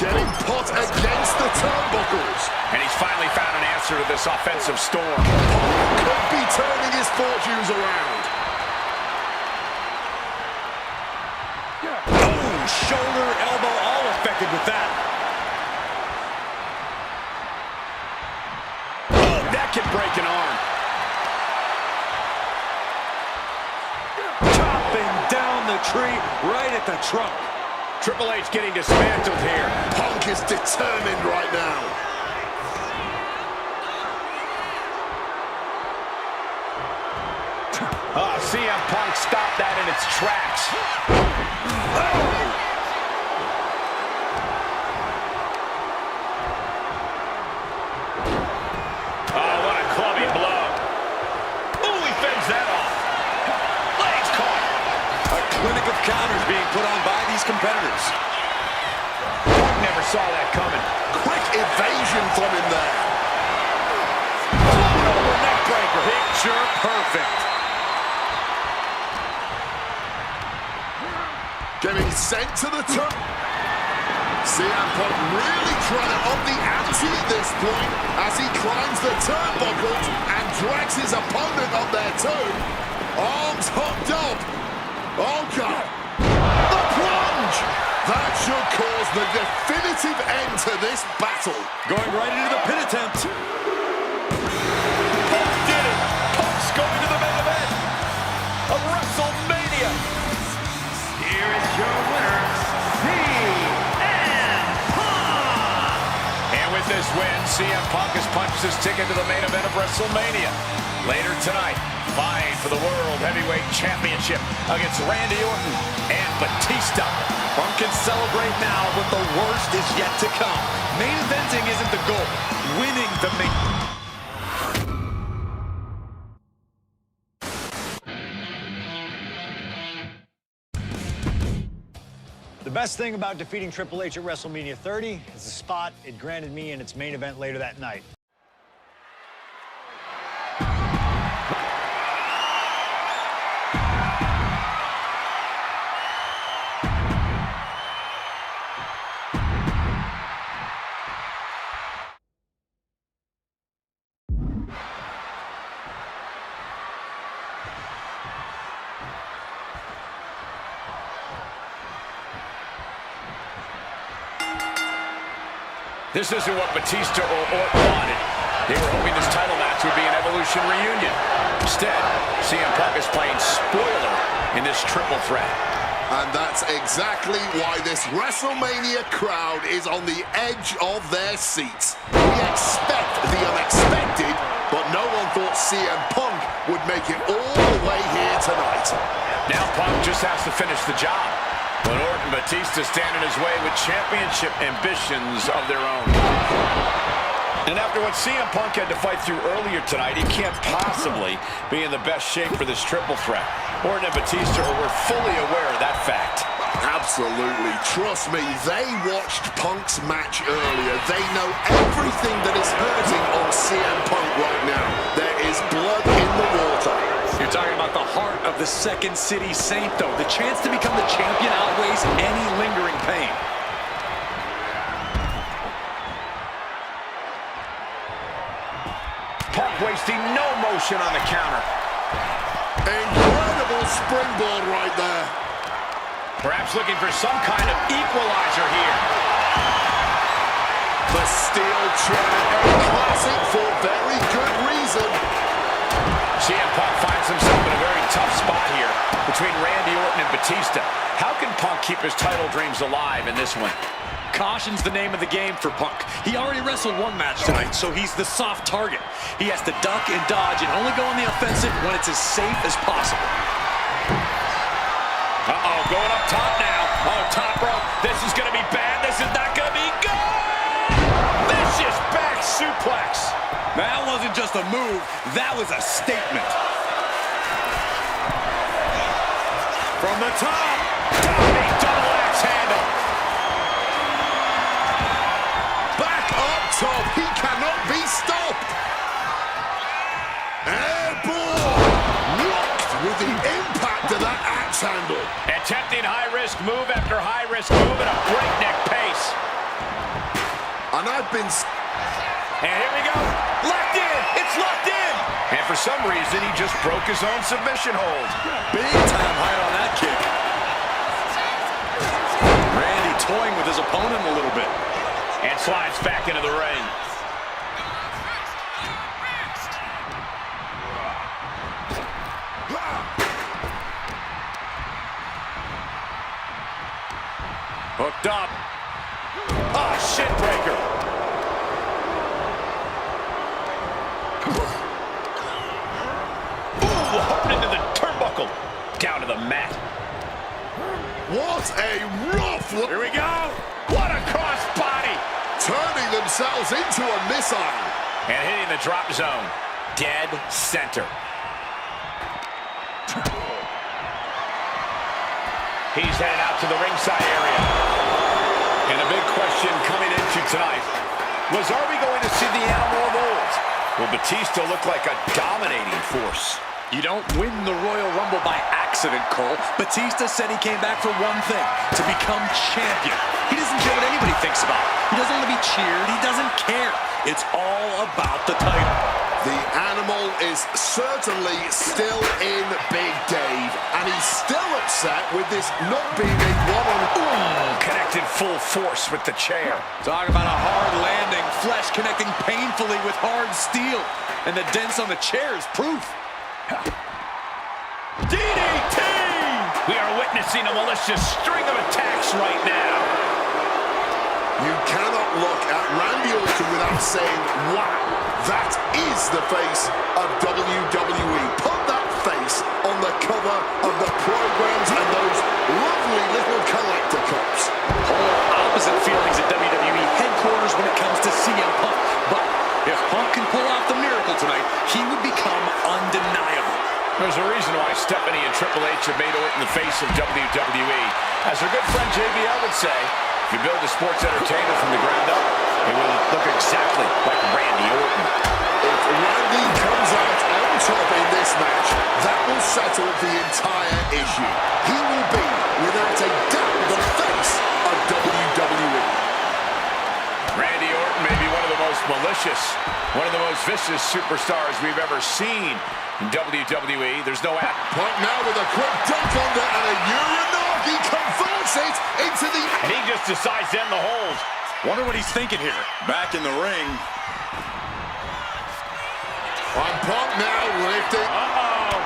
D: Getting put against the turnbuckles.
C: And he's finally found an answer to this offensive storm.
D: Punk could be turning his fortunes around.
B: Oh, shoulder, elbow, all affected with that.
C: Oh, that can break an arm.
B: Chopping down the tree right at the trunk.
C: Triple H getting dismantled here.
D: Punk is determined right now.
C: CM Punk stopped that in its tracks. Oh, what a clubbing blow. Ooh, he fends that off. Legs caught.
B: A clinic of counters being put on by these competitors.
C: Punk never saw that coming.
D: Quick evasion from him there.
C: Over neck breaker. Picture perfect.
D: Getting sent to the top. CM Punk really trying to up the ante at this point as he climbs the turnbuckles and drags his opponent up there too. Arms hooked up. Oh God. The plunge. That should cause the definitive end to this battle.
B: Going right into the pin attempt.
C: Punk did it. Punk's going to the main event of Wrestlemania.
A: Here is your winner, CM Punk!
C: And with this win, CM Punk has punched his ticket to the main event of WrestleMania. Later tonight, vying for the World Heavyweight Championship against Randy Orton and Batista.
B: Punk can celebrate now, but the worst is yet to come. Main eventing isn't the goal. Winning the main...
A: The best thing about defeating Triple H at WrestleMania 30 is the spot it granted me in its main event later that night.
C: This isn't what Batista or Orton wanted. They were hoping this title match would be an Evolution reunion. Instead, CM Punk is playing spoiler in this triple threat.
D: And that's exactly why this WrestleMania crowd is on the edge of their seats. We expect the unexpected, but no one thought CM Punk would make it all the way here tonight.
C: Now Punk just has to finish the job. But Orton and Batista stand in his way with championship ambitions of their own. And after what CM Punk had to fight through earlier tonight, he can't possibly be in the best shape for this triple threat. Orton and Batista were fully aware of that fact.
D: Absolutely. Trust me, they watched Punk's match earlier. They know everything that is hurting on CM Punk right now. There is blood in the water.
B: You're talking about the heart of the Second City Saint, though. The chance to become the champion outweighs any lingering pain.
C: Punk wasting no motion on the counter.
D: Incredible springboard right there.
C: Perhaps looking for some kind of equalizer here.
D: The steel chair, a classic for very good reason.
C: CM Punk finds himself in a very tough spot here between Randy Orton and Batista. How can Punk keep his title dreams alive in this one?
B: Caution's the name of the game for Punk. He already wrestled one match tonight, so he's the soft target. He has to duck and dodge and only go on the offensive when it's as safe as possible.
C: Uh-oh, going up top now. Oh, top rope. This is going to be bad. This is not going to be good. Vicious back suplex.
B: That wasn't just a move. That was a statement.
C: From the top. Big double axe handle.
D: Back up top. He cannot be stopped. Airborne. Rocked with the impact of that axe handle.
C: Attempting high-risk move after high-risk move at a breakneck pace.
D: And I've been...
C: And here we go. Locked in. It's locked in. And for some reason, he just broke his own submission hold.
B: Big time height on that kick. Randy toying with his opponent a little bit.
C: And slides back into the ring. Hooked up. Ah, shit breaker. Ooh, hooked into the turnbuckle. Down to the mat.
D: What a rough look.
C: Here we go. What a cross body.
D: Turning themselves into a missile.
C: And hitting the drop zone. Dead center. He's headed out to the ringside area. And a big question coming into tonight was, are we going to see the animal of old? Will Batista look like a dominating force?
B: You don't win the Royal Rumble by accident, Cole. Batista said he came back for one thing, to become champion. He doesn't care what anybody thinks about him. He doesn't want to be cheered. He doesn't care. It's all about the title.
D: The animal is certainly still in Big Dave, and he's still upset with this not being a one-on-one.
C: Connected full force with the chair.
B: Talk about a hard landing, flesh connecting painfully with hard steel. And the dents on the chair is proof.
C: DDT! We are witnessing a malicious string of attacks right now.
D: You cannot look at Randy Orton without saying, wow, that is the face of WWE. Put that face on the cover of the programs and those lovely little collector cups.
B: Polar opposite feelings at WWE headquarters when it comes to CM Punk. But if Punk can pull off the miracle tonight, he would become undeniable.
C: There's a reason why Stephanie and Triple H have made Orton the face of WWE. As our good friend JBL would say, if you build a sports entertainer from the ground up, it will look exactly like Randy Orton.
D: If Randy comes out on top in this match, that will settle the entire issue. He will be, without a doubt, the face of WWE.
C: Randy Orton may be one of the most malicious, one of the most vicious superstars we've ever seen in WWE. There's no act.
D: Punk now with a quick duck under and a Uranagi converts it into the...
C: And he just decides to end the hold.
B: Wonder what he's thinking here. Back in the ring.
D: And Punk now lifting.
C: Uh-oh.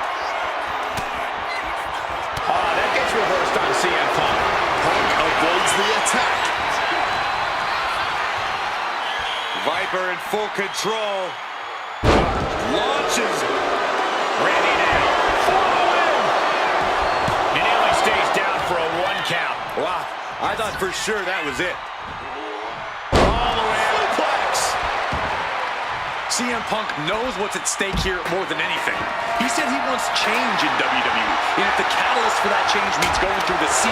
C: Oh, that gets reversed on CM Punk.
D: Punk avoids the attack.
B: Viper in full control. Launches.
C: Randy now. For the win. And he only stays down for a 1 count.
B: Wow, I thought for sure that was it.
C: All the way out. Suplex.
B: CM Punk knows what's at stake here more than anything. He said he wants change in WWE, and if the catalyst for that change means going through the COO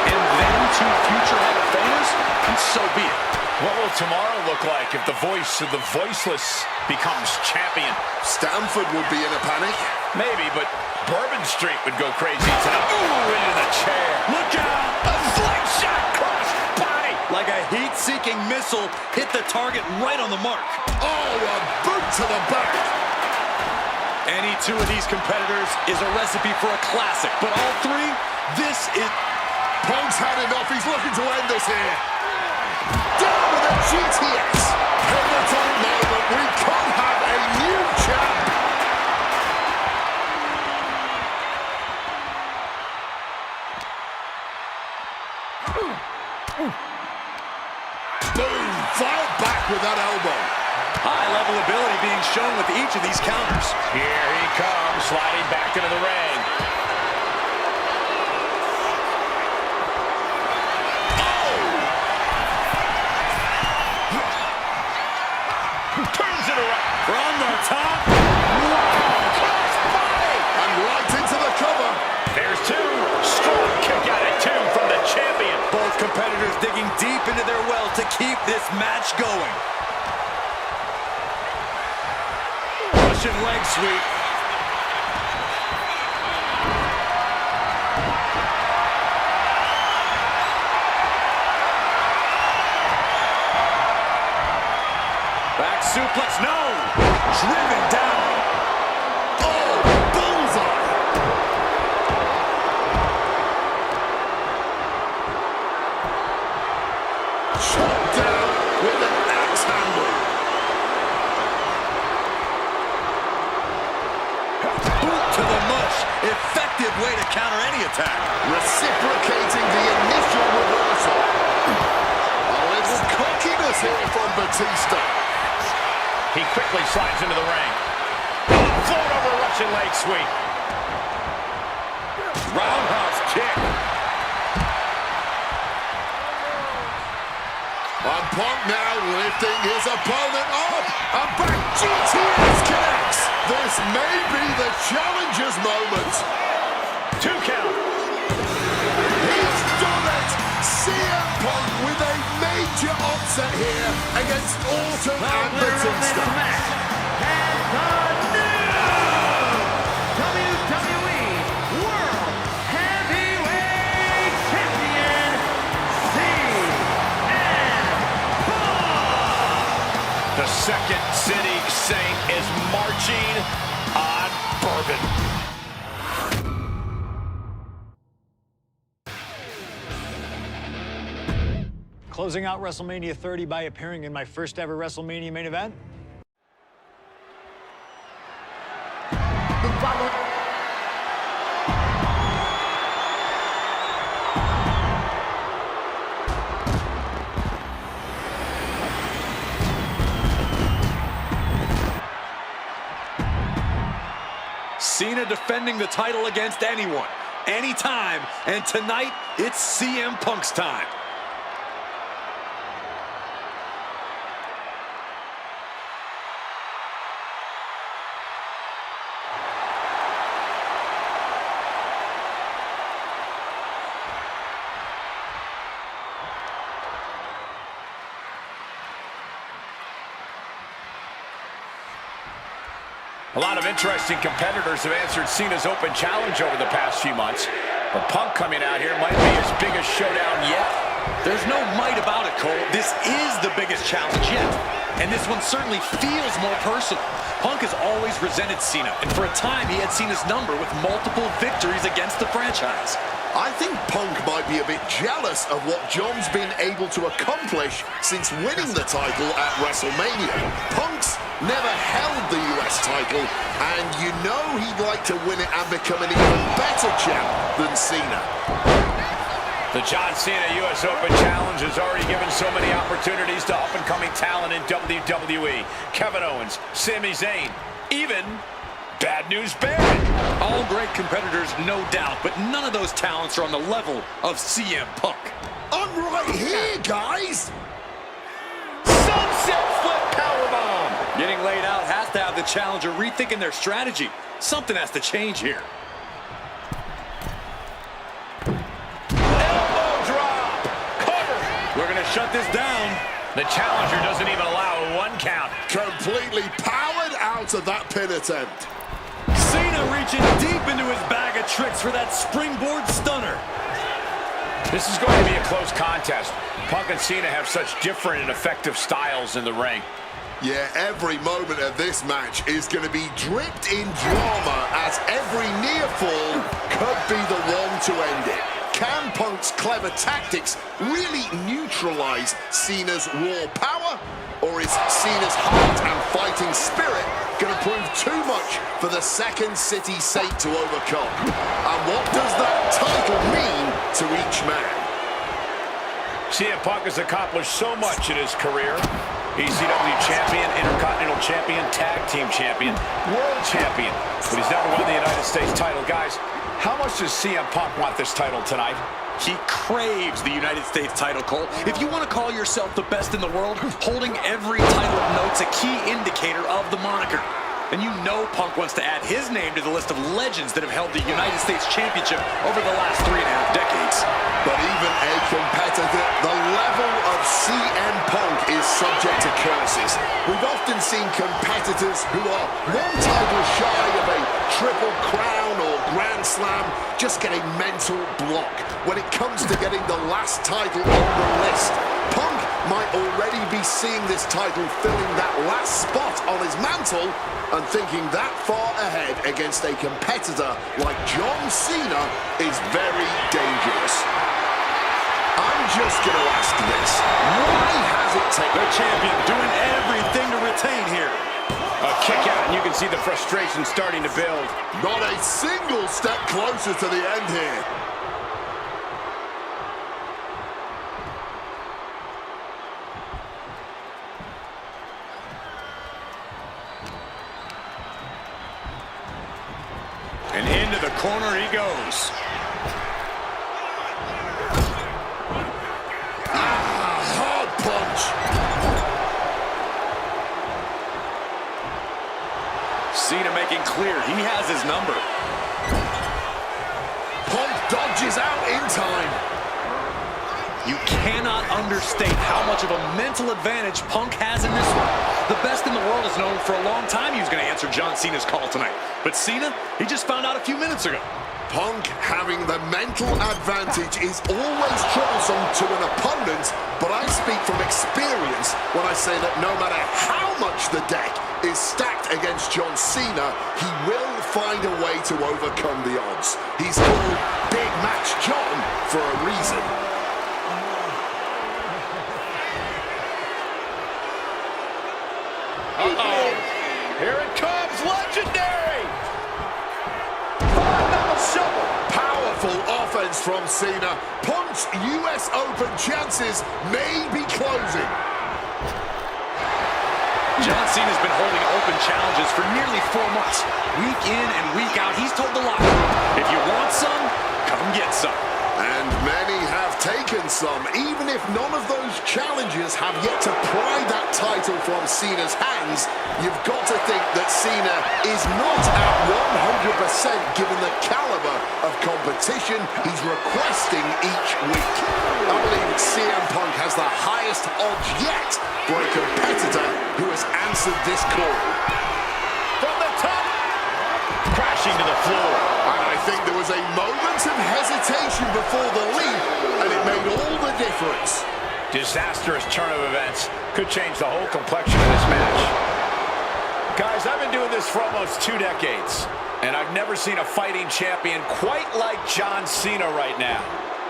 B: and then to future Hall of Famers, then so be it.
C: What will tomorrow look like if the voice of the voiceless becomes champion?
D: Stanford would be in a panic.
C: Maybe, but Bourbon Street would go crazy tonight. Ooh, into the chair.
B: Look out!
C: A slingshot cross body.
B: Like a heat-seeking missile hit the target right on the mark.
D: Oh, a boot to the back.
B: Any two of these competitors is a recipe for a classic, but all three, this is...
D: Punk's had enough. He's looking to end this here. Down with a GTS. Pivotal moment. We could have a new champ. Boom. Fired back with that elbow.
B: High-level ability being shown with each of these counters.
C: Here he comes, sliding back into the ring. Turns it around.
B: From the top.
C: Cross body.
D: And right into the cover.
C: There's two. Strong kick out at two from the champion.
B: Both competitors digging deep into their well to keep this match going. Russian leg sweep. Back suplex, no! Driven down.
D: Oh, bullseye. Shot down with an axe handle.
B: Boot to the mush. Effective way to counter any attack.
D: Reciprocating the initial reversal. A little cockiness here from Batista.
C: He quickly slides into the ring. Float over Russian leg sweep.
B: Roundhouse kick.
D: And Punk now lifting his opponent up. And back GTS connects. This may be the challenger's moment.
C: 2 count.
D: He's done it. CM Punk with a major upset here against Orton and Batista.
E: And the new WWE World Heavyweight Champion, CM Punk.
C: The Second City Saint is marching on Bourbon.
A: Closing out WrestleMania 30 by appearing in my first ever WrestleMania main event.
B: Cena defending the title against anyone, anytime, and tonight it's CM Punk's time.
C: A lot of interesting competitors have answered Cena's open challenge over the past few months. But Punk coming out here might be his biggest showdown yet.
B: There's no might about it, Cole. This is the biggest challenge yet. And this one certainly feels more personal. Punk has always resented Cena, and for a time he had Cena's number with multiple victories against the franchise.
D: I think Punk might be a bit jealous of what John's been able to accomplish since winning the title at WrestleMania. Punk's never held the US title, and you know he'd like to win it and become an even better champ than Cena.
C: The John Cena US Open Challenge has already given so many opportunities to up-and-coming talent in WWE. Kevin Owens, Sami Zayn, even Bad News Barrett.
B: All great competitors, no doubt, but none of those talents are on the level of CM Punk.
D: I'm right here, guys!
C: Sunset flip powerbomb.
B: Getting laid out has to have the challenger rethinking their strategy. Something has to change here.
C: Elbow drop. Cover.
B: We're going to shut this down.
C: The challenger doesn't even allow a 1 count.
D: Completely powered out of that pin attempt.
B: Cena reaching deep into his bag of tricks for that springboard stunner.
C: This is going to be a close contest. Punk and Cena have such different and effective styles in the ring.
D: Yeah, every moment of this match is going to be dripped in drama, as every near fall could be the one to end it. Can Punk's clever tactics really neutralize Cena's raw power? Or is Cena's heart and fighting spirit going to prove too much for the Second City Saint to overcome? And what does that title mean to each man?
C: CM Punk has accomplished so much in his career. ECW champion, Intercontinental champion, tag team champion, world champion. But he's never won the United States title. Guys, how much does CM Punk want this title tonight?
B: He craves the United States title, Cole. If you want to call yourself the best in the world, holding every title note's a key indicator of the moniker. And you know Punk wants to add his name to the list of legends that have held the United States Championship over the last 3.5 decades.
D: But even a competitor, the level of CM Punk is subject to curses. We've often seen competitors who are one title shy of a triple crown or grand slam just get a mental block when it comes to getting the last title on the list. Punk might already be seeing this title filling that last spot on his mantle and thinking that far ahead against a competitor like John Cena is very dangerous. I'm just going to ask this. Why has it taken...
B: The champion doing everything to retain here.
C: A kick out, and you can see the frustration starting to build.
D: Not a single step closer to the end here.
B: And into the corner he goes.
D: Hard punch.
B: Cena making clear he has his number.
D: Punk dodges out in time.
B: You cannot understate how much of a mental advantage Punk has in this one. The best in the world has known for a long time he was going to answer John Cena's call tonight. But Cena, he just found out a few minutes ago.
D: Punk having the mental advantage is always troublesome to an opponent, but I speak from experience when I say that no matter how much the deck is stacked against John Cena, he will find a way to overcome the odds. He's called Big Match John for a reason.
C: Uh-oh. Here it comes, legendary!
D: Powerful offense from Cena. Punk's US Open chances may be closing.
B: John Cena's been holding open challenges for nearly 4 months. Week in and week out, he's told the locker room, if you want some, come get some.
D: And many have taken some, even if none of those challenges have yet to pry that title from Cena's hands. You've got to think that Cena is not at 100% given the caliber of competition he's requesting each week. I believe CM Punk has the highest odds yet for a competitor who has answered this call.
C: From the top, crashing to the floor.
D: And I think there was a moment of hesitation before the leap, and it made all the difference.
C: Disastrous turn of events could change the whole complexion of this match. Guys, I've been doing this for almost 2 decades, and I've never seen a fighting champion quite like John Cena right now.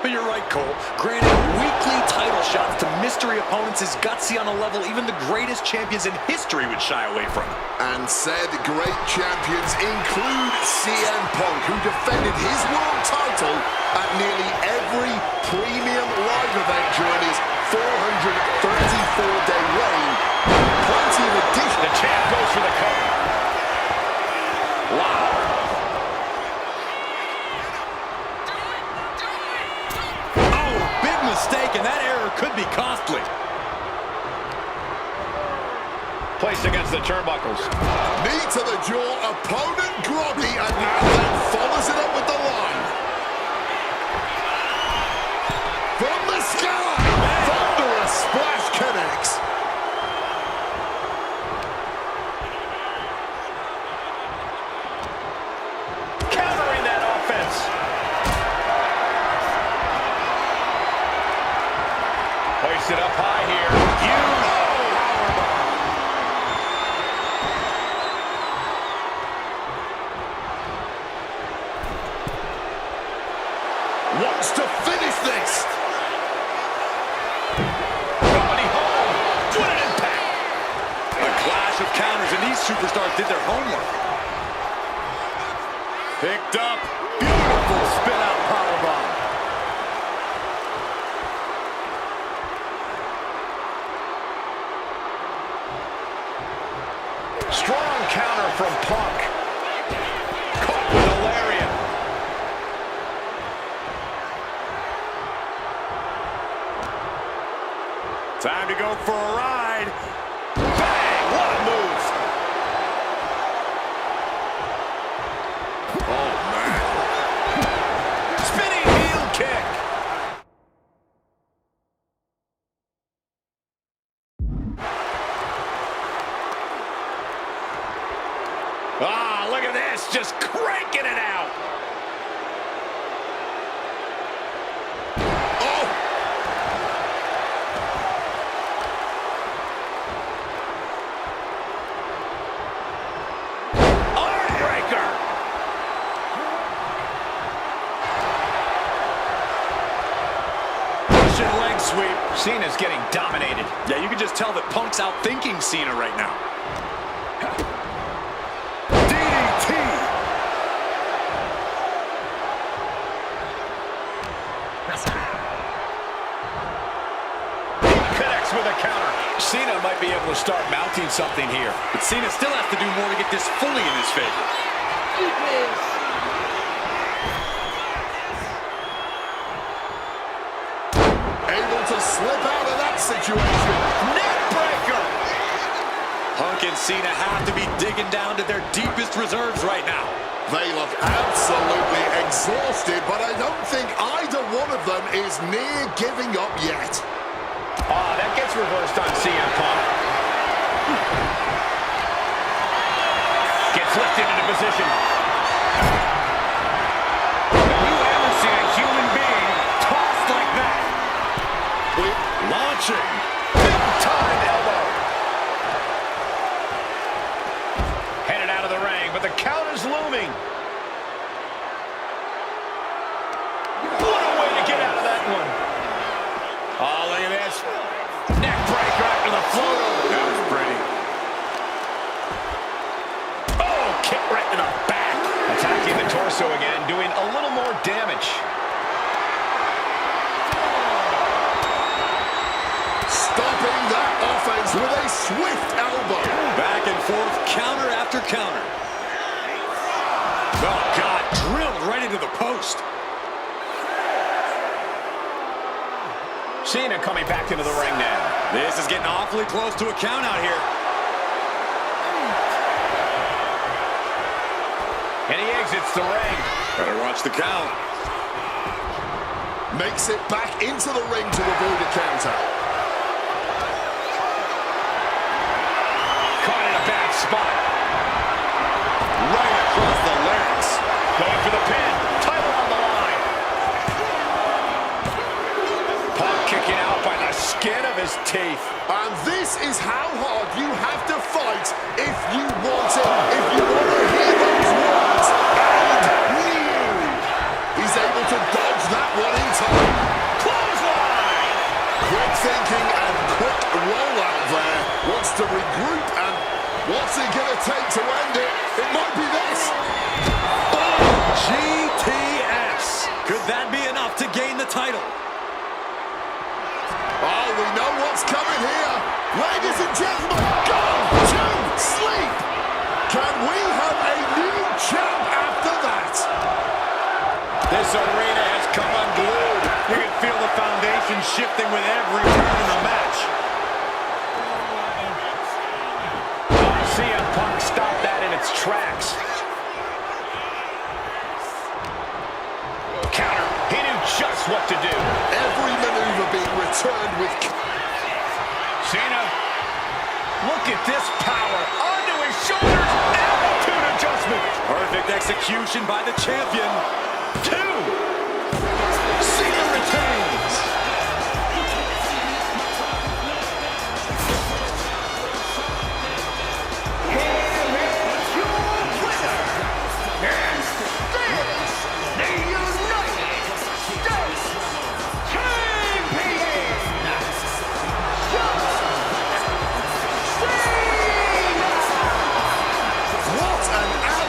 B: But you're right, Cole. Granted, weekly title shots to mystery opponents is gutsy on a level even the greatest champions in history would shy away from.
D: And said great champions include CM Punk, who defended his world title at nearly every premium live event during his 434-day reign. Plenty of addition.
C: The champ goes for the cover. Wow.
B: Mistake, and that error could be costly.
C: placed against the turnbuckles.
D: Knee to the jaw, opponent groggy, and now then follows it up with the line. From the sky, thunderous splash connects.
C: Countering that offense. Hoisted up high here.
D: Wants to finish this.
C: Nobody home. What an impact.
B: A clash of counters, and these superstars did their homework. Picked up. Beautiful spin-out powerbomb.
C: Strong counter from Punk. Caught with a lariat.
B: Time to go for a ride.
C: Bang! What a move.
D: Oh, man.
C: Spinning heel kick. Ah, look at this. Just cranking it out.
D: Oh!
C: Armbreaker.
B: Russian leg sweep.
C: Cena's getting dominated.
B: Yeah, you can just tell that Punk's outthinking Cena right now. DDT.
C: He connects with a counter.
B: Cena might be able to start mounting something here, but Cena still has to do more to get this fully in his favor.
D: Able to slip out of that situation.
C: Neckbreaker.
B: Punk and Cena have to be digging down to their deepest reserves right now.
D: They look absolutely exhausted, but I don't think either one of them is near giving up yet.
C: Ah, that gets reversed on CM Punk. Gets lifted into position. Have you ever seen a human being tossed like that?
B: Launching.
C: Big time elbow. Headed out of the ring, but the count is looming. What a way to get out of that one. Oh, look at this. Neck breaker after the float over.
B: That was pretty.
C: Oh, kick right to the back. Attacking the torso again, doing a little more damage.
D: Stopping that offense with a swift elbow.
B: Back and forth, counter after counter. Oh, God, drilled right into the post.
C: Cena coming back into the ring now.
B: This is getting awfully close to a count out here.
C: And he exits the ring.
B: Better watch the count.
D: Makes it back into the ring to avoid a counter.
C: Caught in a bad spot.
B: Right across the larynx.
C: Going for the pin. Title on the line. Punk kicking out by the skin of his teeth.
D: And this is how hard you have to fight if you want it, if you want to hear those words. And new. He's able to dodge that one in time.
C: Clothesline.
D: Quick thinking and quick rollout there. Wants to regroup, and what's it going to take to end it? It might be this.
B: GTS. Could that be enough to gain the title?
D: Oh, we know what's coming here. Ladies and gentlemen, go to sleep. Can we have a new champ after that?
C: This arena has come unglued. You can feel the foundation shifting with every turn in the match. its tracks. Counter. He knew just what to do.
D: Every maneuver being returned with...
C: Cena. Look at this power. Onto his shoulders. Altitude adjustment.
B: Perfect execution by the champion.
C: 2. Cena retains.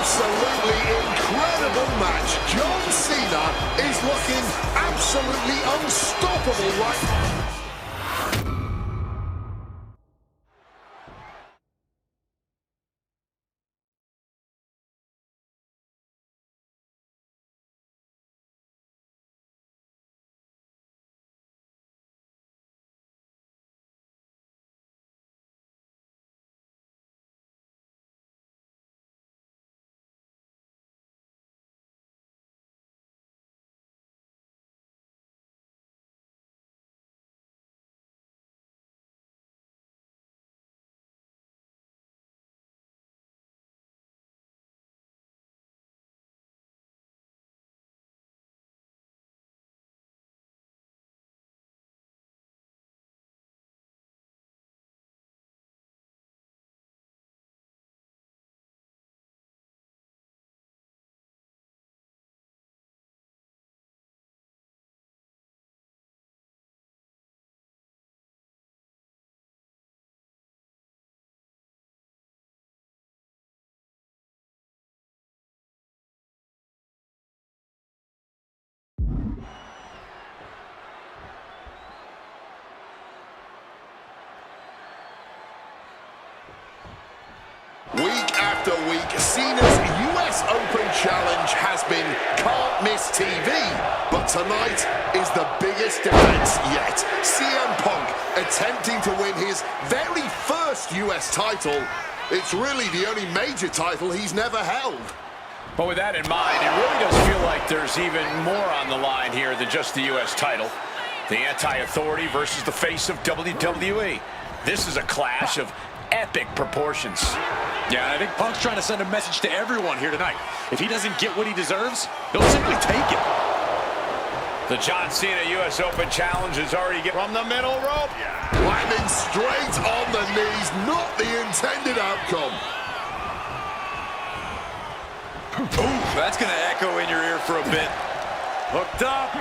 D: Absolutely incredible match. John Cena is looking absolutely unstoppable right now. Week after week, Cena's US Open Challenge has been can't miss TV. But tonight is the biggest defense yet. CM Punk attempting to win his very first US title. It's really the only major title he's never held.
C: But with that in mind, it really does feel like there's even more on the line here than just the US title. The anti-authority versus the face of WWE. This is a clash of epic proportions.
B: Yeah, I think Punk's trying to send a message to everyone here tonight. If he doesn't get what he deserves, he'll simply take it.
C: The John Cena US Open Challenge is already from the middle rope.
D: Landing straight on the knees, not the intended outcome.
B: Ooh, that's going to echo in your ear for a bit.
C: Hooked up.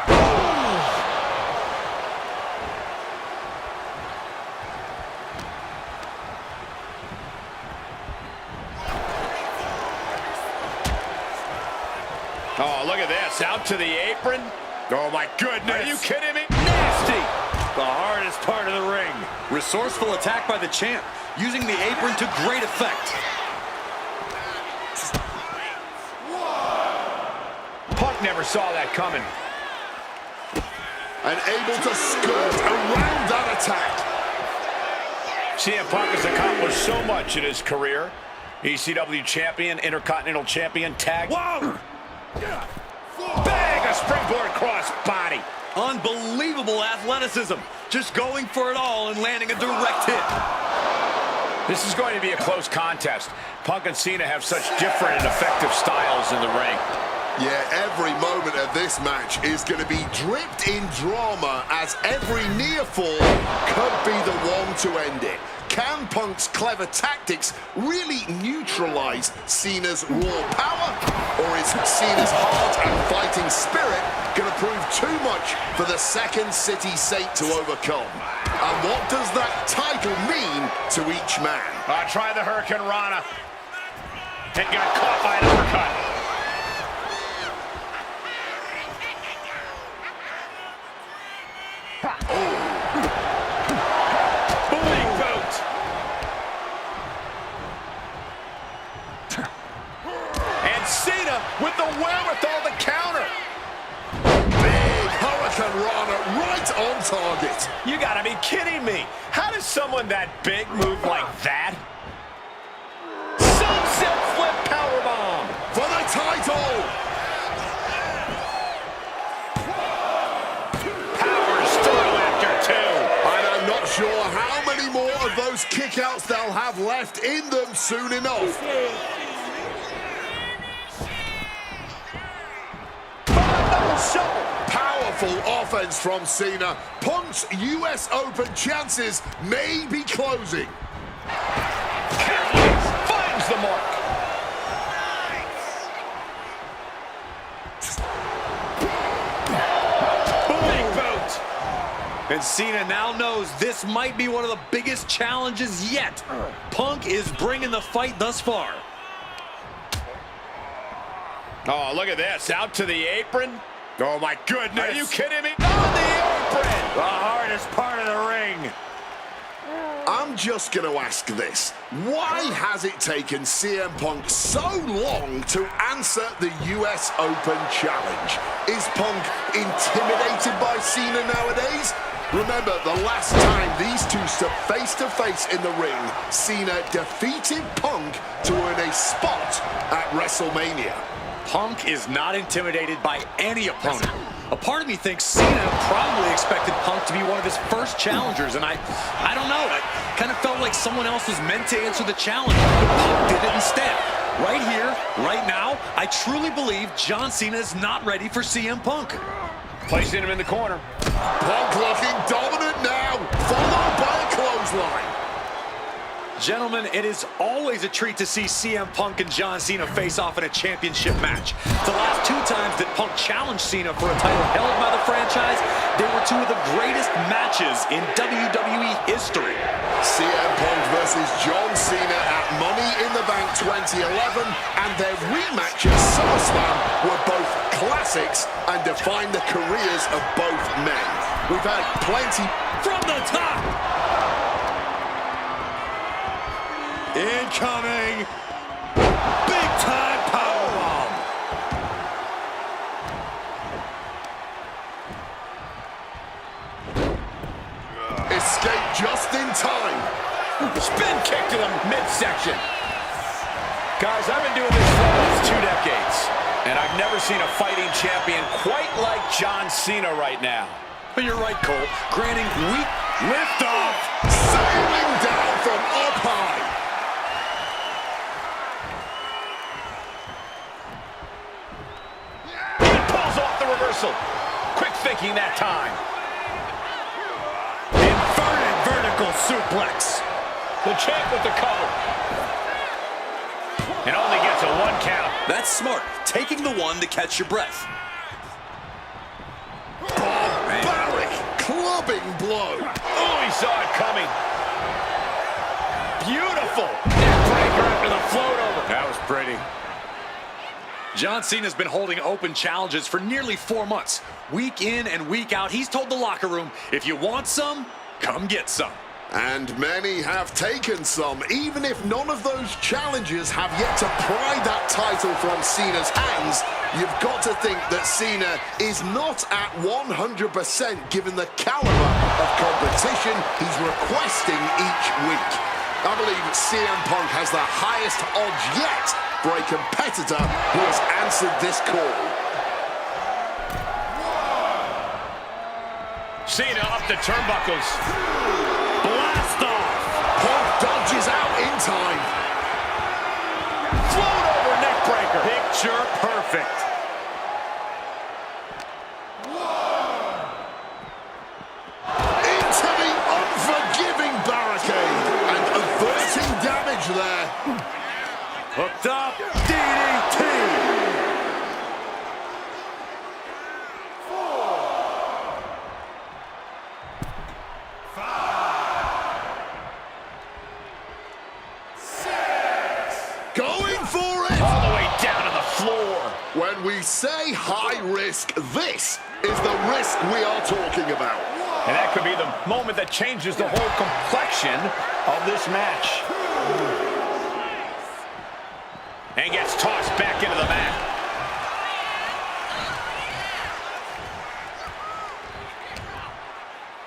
C: Oh, look at this. Out to the apron. Oh, my goodness. Are you kidding me? Nasty. The hardest part of the ring.
B: Resourceful attack by the champ, using the apron to great effect.
C: Punk never saw that coming.
D: And able to skirt around that attack.
C: CM Punk has accomplished so much in his career. ECW champion, Intercontinental champion, tag. Whoa! Bang! A springboard cross body.
B: Unbelievable athleticism. Just going for it all and landing a direct hit.
C: This is going to be a close contest. Punk and Cena have such different and effective styles in the ring.
D: Yeah, every moment of this match is going to be dripped in drama, as every near fall could be the one to end it. Can Punk's clever tactics really neutralize Cena's raw power? Or is Cena's heart and fighting spirit going to prove too much for the second city saint to overcome? And what does that title mean to each man?
C: Try the Hurricane Rana. And got caught by an uppercut. With the wherewithal to counter.
D: Big Hurricane Rana right on target.
C: You gotta be kidding me. How does someone that big move like that? Sunset flip
D: strikeouts they'll have left in them soon enough. Powerful offense from Cena. Punk's US Open chances may be closing.
C: Finds the mark. Big boot.
B: And Cena now knows this might be one of the biggest challenges yet. Punk is bringing the fight thus far.
C: Oh, look at this. Out to the apron.
B: Oh, my goodness.
C: Are you kidding me? On the apron.
B: The hardest part of the ring.
D: I'm just going to ask this. Why has it taken CM Punk so long to answer the US Open challenge? Is Punk intimidated by Cena nowadays? Remember, the last time these two stood face-to-face in the ring, Cena defeated Punk to earn a spot at Wrestlemania.
B: Punk is not intimidated by any opponent. A part of me thinks Cena probably expected Punk to be one of his first challengers, and I don't know. I kind of felt like someone else was meant to answer the challenge, but Punk did it instead. Right here, right now, I truly believe John Cena is not ready for CM Punk.
C: Placing him in the corner.
D: Punk looking dominant now, followed by a clothesline.
B: Gentlemen, it is always a treat to see CM Punk and John Cena face off in a championship match. The last two times that Punk challenged Cena for a title held by the franchise, they were two of the greatest matches in WWE history.
D: CM Punk versus John Cena at Money in the Bank 2011, and their rematch at SummerSlam were both classics and defined the careers of both men. We've had plenty
B: From the top! Incoming! Big-time powerbomb!
D: escape just in time.
C: Spin kick to the midsection. Guys, I've been doing this for almost 2 decades, and I've never seen a fighting champion quite like John Cena right now.
B: But you're right, Cole. Granting weak liftoff.
D: Sailing down from up high.
C: He pulls off the reversal. Quick thinking that time.
B: Inverted vertical suplex.
C: The champ with the cover. And only gets a 1 count.
B: That's smart. Taking the one to catch your breath.
D: Barbaric clubbing blow.
C: Oh, he saw it coming. Beautiful. Neckbreaker after the float over.
B: That was pretty. John Cena's been holding open challenges for nearly 4 months. Week in and week out, he's told the locker room, if you want some, come get some.
D: And many have taken some, even if none of those challenges have yet to pry that title from Cena's hands. You've got to think that Cena is not at 100% given the caliber of competition he's requesting each week. I believe CM Punk has the highest odds yet for a competitor who has answered this call.
C: Cena up the turnbuckles.
B: Blast off!
D: Punk dodges out in time.
C: Float over neckbreaker.
B: Picture perfect.
D: Into the unforgiving barricade and averting damage there.
B: Hooked up. DDT.
D: Going for it.
C: All the way down to the floor.
D: When we say high risk, this is the risk we are talking about.
C: And that could be the moment that changes the whole complexion of this match. And gets tossed back into the mat.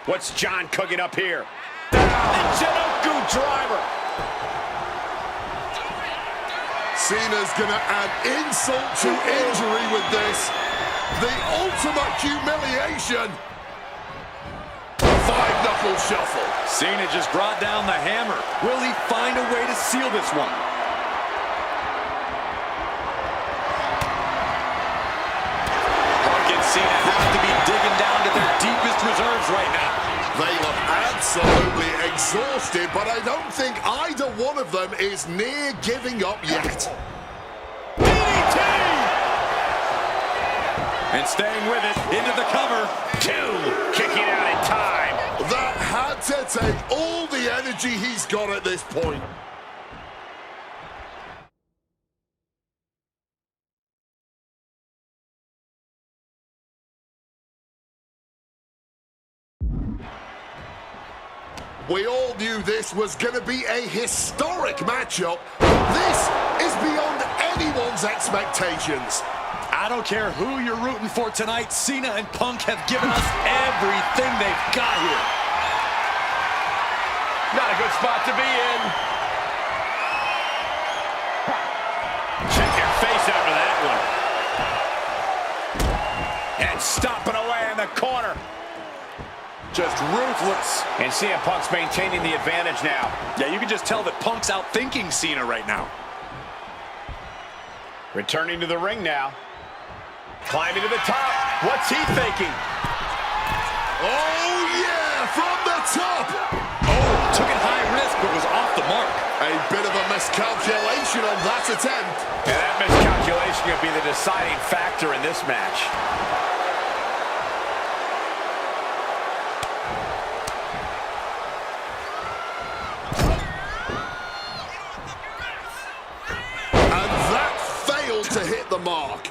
C: What's John cooking up here? Michinoku driver.
D: Cena's gonna add insult to injury with this. The ultimate humiliation. 5-knuckle shuffle.
B: Cena just brought down the hammer. Will he find a way to seal this one? Punk and Cena have to be digging down to their deepest reserves right now.
D: They look absolutely exhausted, but I don't think either one of them is near giving up yet.
C: DDT!
B: And staying with it, into the cover.
C: 2, kicking out in time.
D: That had to take all the energy he's got at this point. We all knew this was going to be a historic matchup. This is beyond anyone's expectations.
B: I don't care who you're rooting for tonight. Cena and Punk have given us everything they've got here.
C: Not a good spot to be in. Check your face after that one. And stomping away in the corner.
B: Just ruthless.
C: And CM Punk's maintaining the advantage now.
B: Yeah, you can just tell that Punk's outthinking Cena right now.
C: Returning to the ring now. Climbing to the top. What's he thinking?
D: Oh, yeah, from the top.
B: Oh, took it high risk, but was off the mark.
D: A bit of a miscalculation on that attempt.
C: And that miscalculation could be the deciding factor in this match.
D: To hit the mark.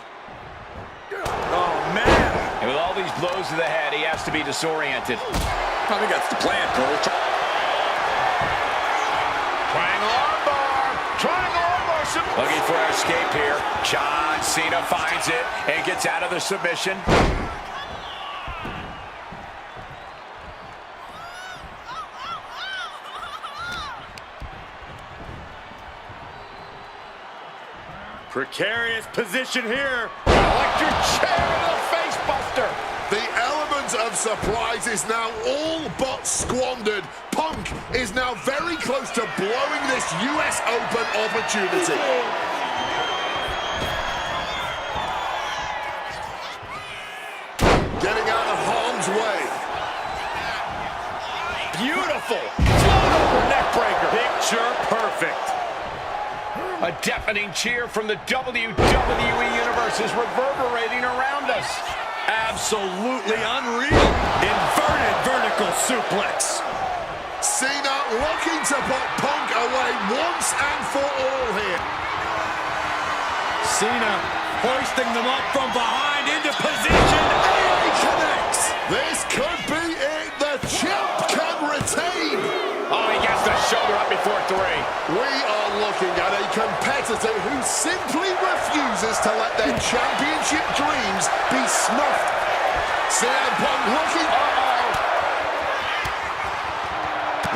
B: Oh, man.
C: And with all these blows to the head, he has to be disoriented.
B: I think that's the plan, Cole.
C: Triangle armbar. Triangle armbar. Looking for an escape here. John Cena finds it and gets out of the submission.
B: Precarious position here.
C: Electric chair to the face buster.
D: The element of surprise is now all but squandered. Punk is now very close to blowing this US Open opportunity. Getting out of harm's way.
C: Beautiful. Float over neck breaker.
B: Picture perfect.
C: A deafening cheer from the WWE Universe is reverberating around us.
B: Absolutely unreal. Inverted vertical suplex.
D: Cena looking to put Punk away once and for all here.
B: Cena hoisting them up from behind into position. And he connects.
D: This could be it. The champ can retain.
C: Oh, he gets the shoulder up before 3.
D: We are looking at a competitor who simply refuses to let their championship dreams be snuffed. CM Punk looking...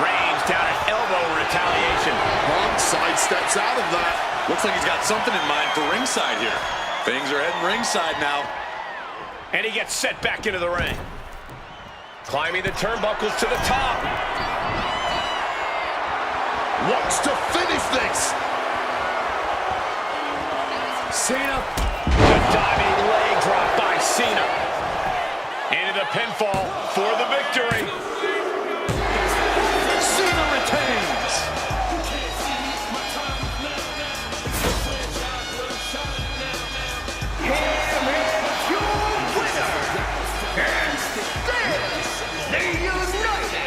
C: Reigns down at elbow retaliation.
D: Punk sidesteps out of that.
B: Looks like he's got something in mind for ringside here. Things are heading ringside now.
C: And he gets set back into the ring. Climbing the turnbuckles to the top.
D: Wants to finish this.
C: Cena. The diving leg drop by Cena. Into the pinfall for the victory.
B: Cena retains.
E: Here is your winner, and still the United.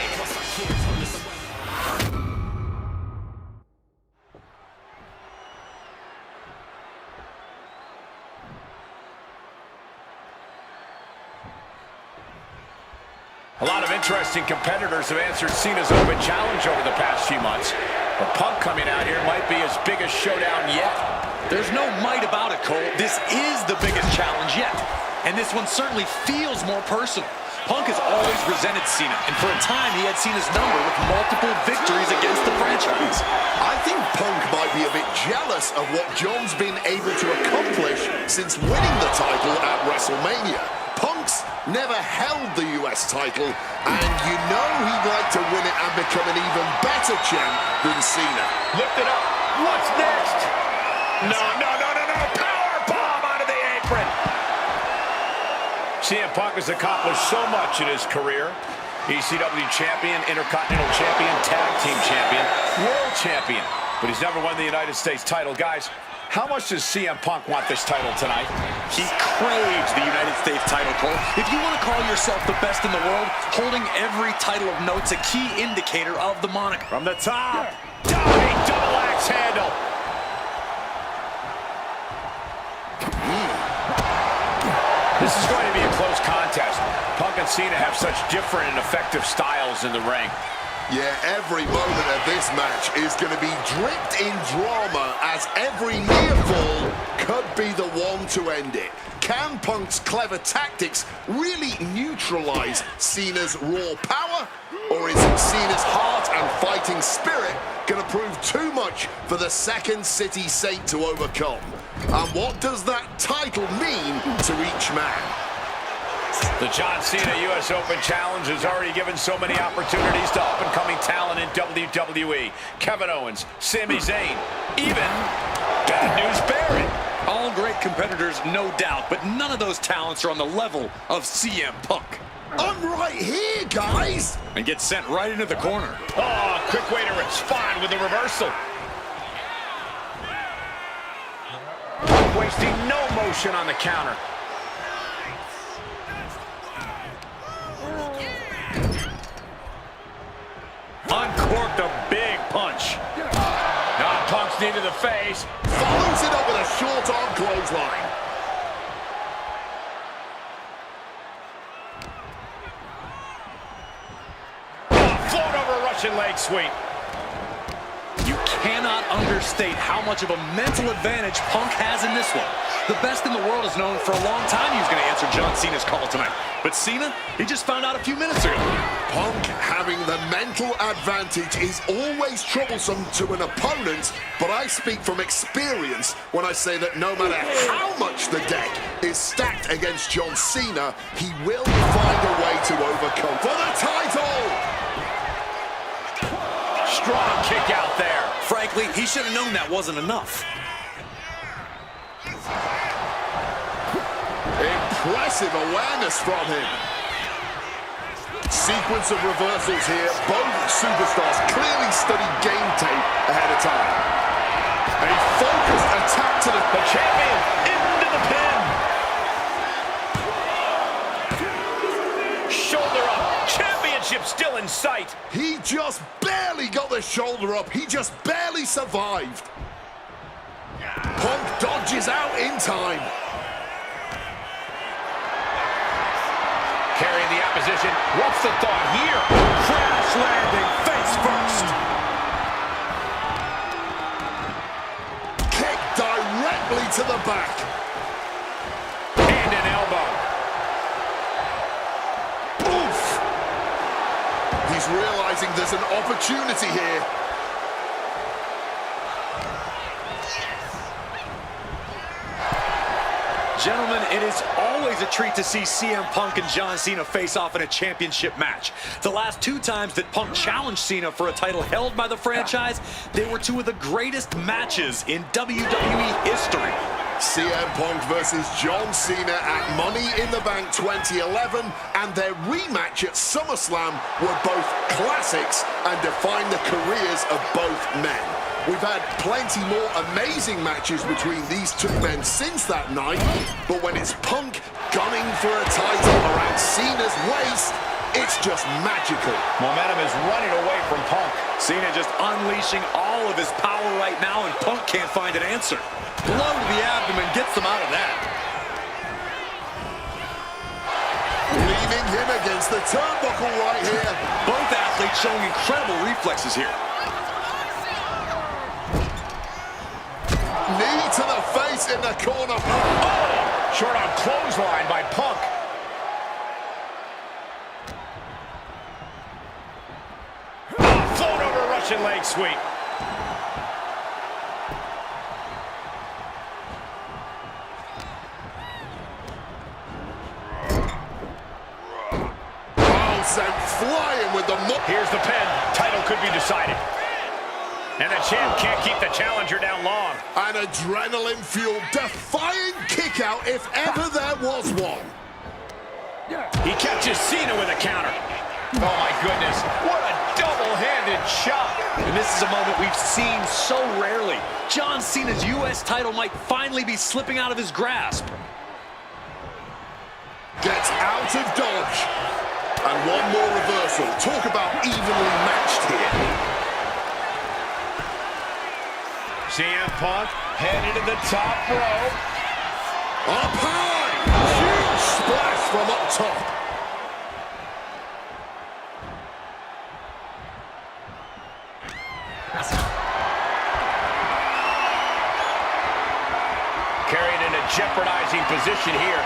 C: A lot of interesting competitors have answered Cena's open challenge over the past few months. But Punk coming out here might be his biggest showdown yet.
B: There's no might about it, Cole. This is the biggest challenge yet. And this one certainly feels more personal. Punk has always resented Cena, and for a time he had Cena's number with multiple victories against the franchise.
D: I think Punk might be a bit jealous of what John's been able to accomplish since winning the title at Wrestlemania. Punk's never held the US title, and you know he'd like to win it and become an even better champ than Cena.
C: Lift it up. What's next? No. Power bomb onto the apron. CM Punk has accomplished so much in his career. ECW champion, Intercontinental champion, tag team champion, world champion. But he's never won the United States title. Guys, how much does CM Punk want this title tonight?
B: He craves the United States title, Cole. If you want to call yourself the best in the world, holding every title of note's a key indicator of the moniker.
C: From the top, diving double axe handle. This is going to be a close contest. Punk and Cena have such different and effective styles in the ring.
D: Yeah, every moment of this match is going to be dripped in drama, as every near fall could be the one to end it. Can Punk's clever tactics really neutralize Cena's raw power? Or is Cena's heart and fighting spirit going to prove too much for the Second City Saint to overcome? And what does that title mean to each man?
C: The John Cena US Open Challenge has already given so many opportunities to up-and-coming talent in WWE. Kevin Owens, Sami Zayn, even Bad News Barrett.
B: All great competitors, no doubt, but none of those talents are on the level of CM Punk.
D: I'm right here, guys!
B: And gets sent right into the corner.
C: Oh, quick way to respond with a reversal. Punk wasting no motion on the counter. Uncorked a big punch. Punk's knee to the face.
D: Follows it up with a short arm clothesline.
C: Float over Russian leg sweep.
B: You cannot understate how much of a mental advantage Punk has in this one. The best in the world has known for a long time he was going to answer John Cena's call tonight. But Cena, he just found out a few minutes ago.
D: Punk having the mental advantage is always troublesome to an opponent, but I speak from experience when I say that no matter how much the deck is stacked against John Cena, he will find a way to overcome. For the title!
C: Strong kick out there.
B: Frankly, he should have known that wasn't enough.
D: Impressive awareness from him. Sequence of reversals here. Both superstars clearly studied game tape ahead of time. A focused attack to the
C: champion into the pin. Shoulder up. Championship still in sight.
D: He just barely got the shoulder up. He just barely survived. Punk dodges out in time.
C: Carrying the opposition. What's the thought here? Crash landing face first.
D: Kick directly to the back.
C: And an elbow.
D: Oof. He's realizing there's an opportunity here.
B: Gentlemen, it is always a treat to see CM Punk and John Cena face off in a championship match. The last two times that Punk challenged Cena for a title held by the franchise, they were two of the greatest matches in WWE history.
D: CM Punk versus John Cena at Money in the Bank 2011, and their rematch at SummerSlam were both classics and define the careers of both men. We've had plenty more amazing matches between these two men since that night, but when it's Punk gunning for a title around Cena's waist, it's just magical.
C: Momentum is running away from Punk.
B: Cena just unleashing all of his power right now, and Punk can't find an answer. Blow to the abdomen gets them out of that.
D: Leaving him against the turnbuckle right here.
B: Both athletes showing incredible reflexes here.
D: Knee to the face in the corner.
C: Oh! Short on clothesline by Punk. Oh, float over Russian leg sweep. be decided. And the champ can't keep the challenger down long.
D: An adrenaline-fueled, defying kick-out if ever there was one.
C: He catches Cena with a counter. Oh, my goodness. What a double-handed shot.
B: And this is a moment we've seen so rarely. John Cena's U.S. title might finally be slipping out of his grasp.
D: Gets out of dodge. And one more reversal. Talk about evenly matched here.
C: CM Punk headed to the top rope.
D: Up high. Huge splash from up top.
C: Carried in a jeopardizing position here.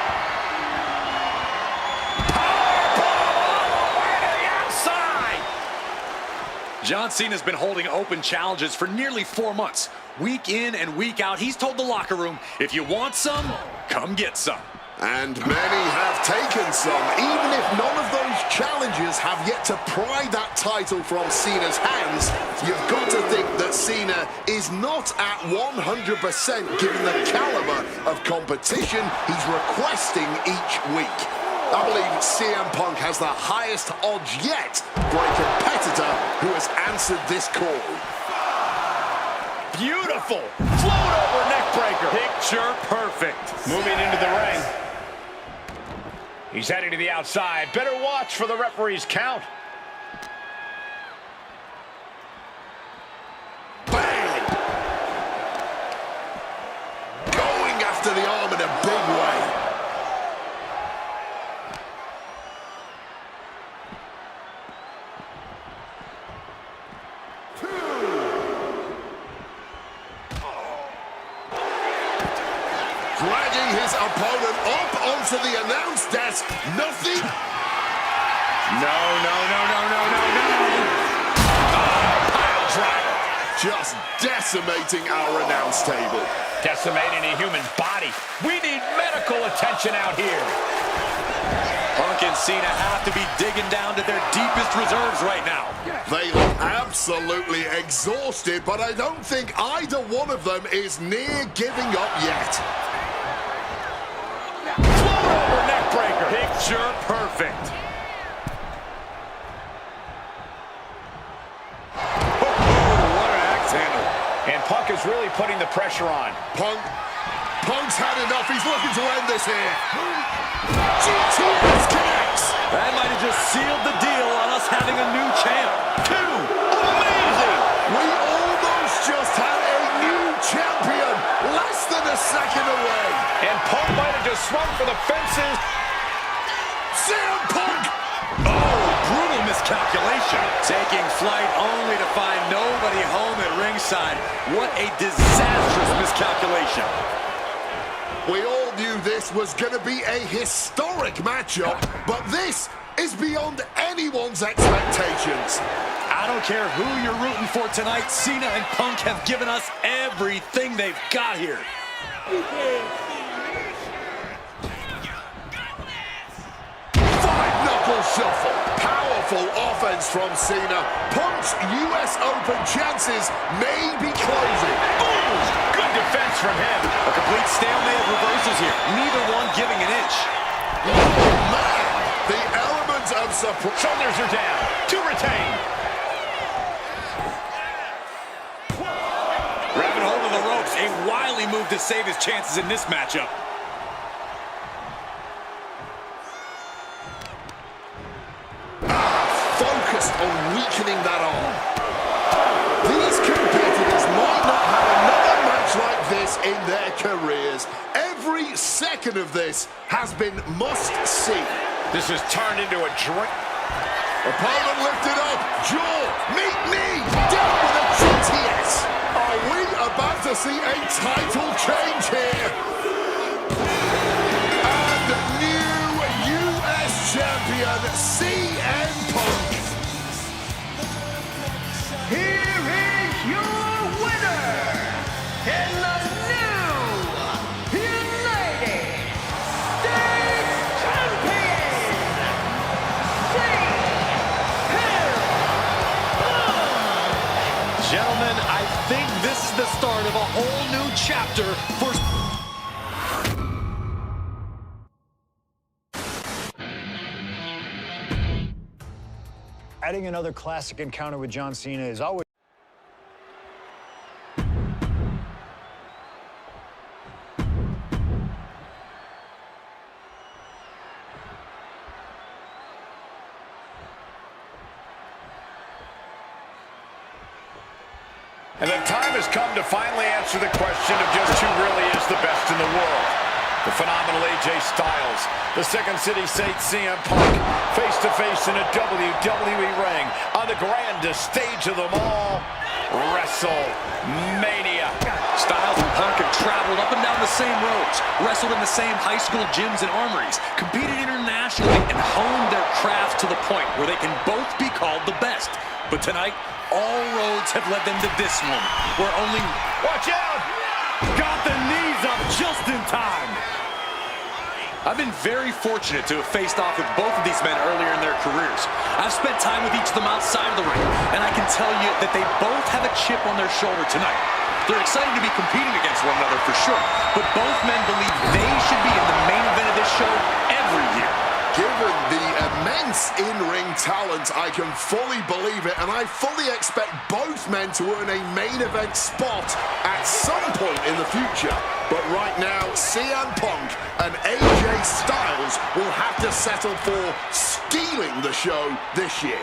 B: John Cena's been holding open challenges for nearly 4 months. Week in and week out, he's told the locker room, if you want some, come get some.
D: And many have taken some, even if none of those challenges have yet to pry that title from Cena's hands. You've got to think that Cena is not at 100% given the caliber of competition he's requesting each week. I believe CM Punk has the highest odds yet for a competitor who has answered this call.
C: Beautiful. Float over neck breaker. Picture perfect. Moving into the ring. He's heading to the outside. Better watch for the referee's count.
D: Bang! Going after the arm in a big way. Dragging his opponent up onto the announce desk. Nothing.
C: No. Pile driver.
D: Just decimating our announce table.
C: Decimating a human body. We need medical attention out here.
B: Punk and Cena have to be digging down to their deepest reserves right now.
D: They look absolutely exhausted, but I don't think either one of them is near giving up yet.
C: Float over neck breaker. Picture perfect.
B: What an axe handle.
C: And Punk is really putting the pressure on.
D: Punk's had enough. He's looking to end this here. GTS connects.
B: That might have just sealed the deal on us having a new champ.
C: Amazing.
D: We almost just had a new champion. Less than a second away.
C: And Punk might have just swung for the fences.
D: CM Punk.
B: Oh, brutal miscalculation. Taking flight only to find nobody home at ringside. What a disastrous miscalculation.
D: We all knew this was going to be a historic matchup, but this is beyond anyone's expectations.
B: I don't care who you're rooting for tonight. Cena and Punk have given us everything they've got here.
D: Five-knuckle shuffle. Powerful offense from Cena. Punk's U.S. Open chances may be closing.
C: Boom! Good defense from him.
B: A complete stalemate of reversals here. Neither one giving an inch.
D: Oh, man! The elements of surprise.
C: Shoulders are down. To retain.
B: Grabbing hold of the ropes. A wily move to save his chances in this matchup.
D: Focused on weakening that arm. These competitors might not have another match like this in their careers. Every second of this has been must-see.
C: This has turned into a drink.
D: Opponent lifted up. Jaw. Meet knee. Down with a GTS. Are we about to see a title change here? And new U.S. champion CM Punk.
E: Here is your winner, and the new United States Champion, CM Punk.
B: Gentlemen, I think this is the start of a whole new chapter for...
A: Adding another classic encounter with John Cena is always...
C: And the time has come to finally answer the question of just who really is the best in the world. The phenomenal AJ Styles, the Second City Saint CM Punk, face-to-face in a WWE ring on the grandest stage of them all, Wrestlemania.
B: Styles and Punk have traveled up and down the same roads, wrestled in the same high school gyms and armories, competed internationally, and honed their craft to the point where they can both be called the best. But tonight, all roads have led them to this one, where only...
C: Watch out!
B: Got the knees up just in time. I've been very fortunate to have faced off with both of these men earlier in their careers. I've spent time with each of them outside of the ring, and I can tell you that they both have a chip on their shoulder tonight. They're excited to be competing against one another for sure, but both men believe they should be in the main event of this show every year.
D: Given the immense in-ring talent, I can fully believe it, and I fully expect both men to earn a main event spot at some point in the future. But right now, CM Punk and AJ Styles will have to settle for stealing the show this year.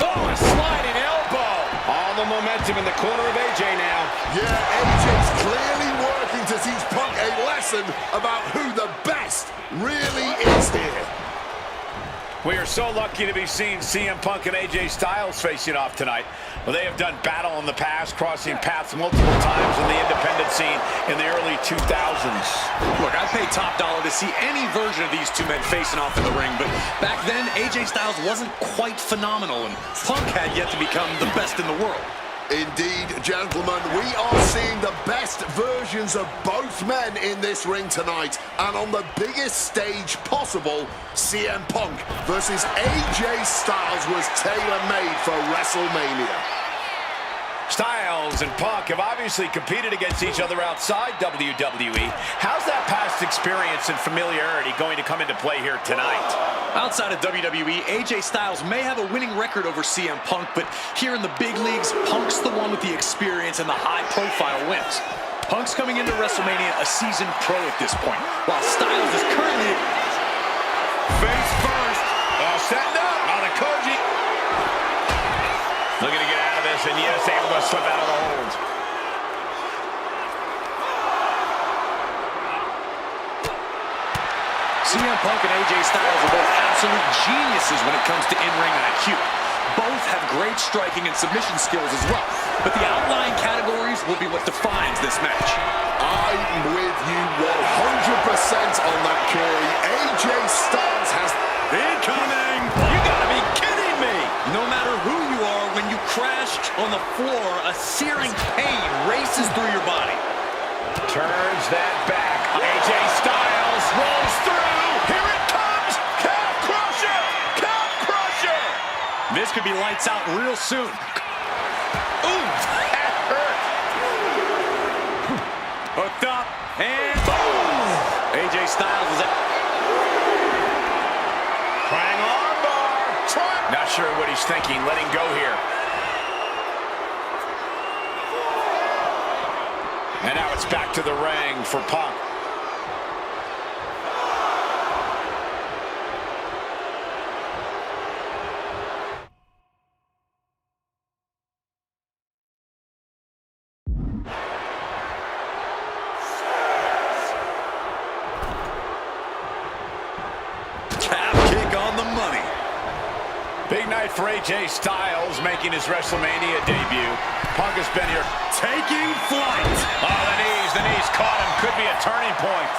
C: Oh, a sliding elbow! All the momentum in the corner of AJ now.
D: Yeah, AJ's clearly working to teach Punk a lesson about who the best really is here.
C: We are so lucky to be seeing CM Punk and AJ Styles facing off tonight. Well, they have done battle in the past, crossing paths multiple times in the independent scene in the early 2000s.
B: Look, I'd pay top dollar to see any version of these two men facing off in the ring, but back then, AJ Styles wasn't quite phenomenal, and Punk had yet to become the best in the world.
D: Indeed, gentlemen, we are seeing the best versions of both men in this ring tonight. And on the biggest stage possible, CM Punk versus AJ Styles was tailor-made for WrestleMania.
C: Styles and Punk have obviously competed against each other outside WWE. How's that past experience and familiarity going to come into play here tonight?
B: Outside of WWE, AJ Styles may have a winning record over CM Punk, but here in the big leagues, Punk's the one with the experience and the high-profile wins. Punk's coming into WrestleMania a seasoned pro at this point, while Styles is currently...
C: Face first. Setting up. On the Koji. Looking to get out of this, and yes, able to slip out of the hold.
B: CM Punk and AJ Styles are both absolute geniuses when it comes to in-ring IQ. Both have great striking and submission skills as well, but the outlying categories will be what defines this match.
D: I'm with you 100% on that, Corey. AJ Styles has...
B: Incoming! You gotta be kidding me! No matter who you are, when you crash on the floor, a searing pain races through your body.
C: Turns that back. AJ Styles rolls through. Here it comes. Calf crusher. Calf crusher.
B: This could be lights out real soon.
C: Ooh, that hurt.
B: Hooked up, and boom! AJ Styles is out.
C: Trying armbar. Not sure what he's thinking. Letting go here. And now it's back to the ring for Punk. Big night for AJ Styles making his WrestleMania debut. Punk has been here
B: Taking flight.
C: Oh, the knees caught him. Could be a turning point.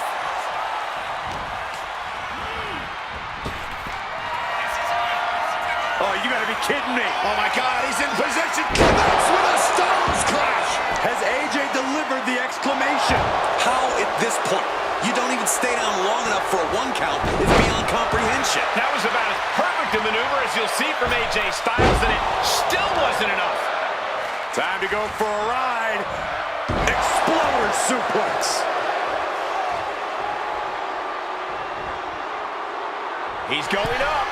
B: Oh, you gotta be kidding me.
C: Oh my God, he's in position. Connects with a Styles clash.
B: Has AJ delivered the exclamation? How at this point? You don't even stay down long enough for a 1 count. It's beyond comprehension.
C: That was about as perfect effective maneuver, as you'll see from AJ Styles, and it still wasn't enough.
B: Time to go for a ride. Exploder suplex.
C: He's going up.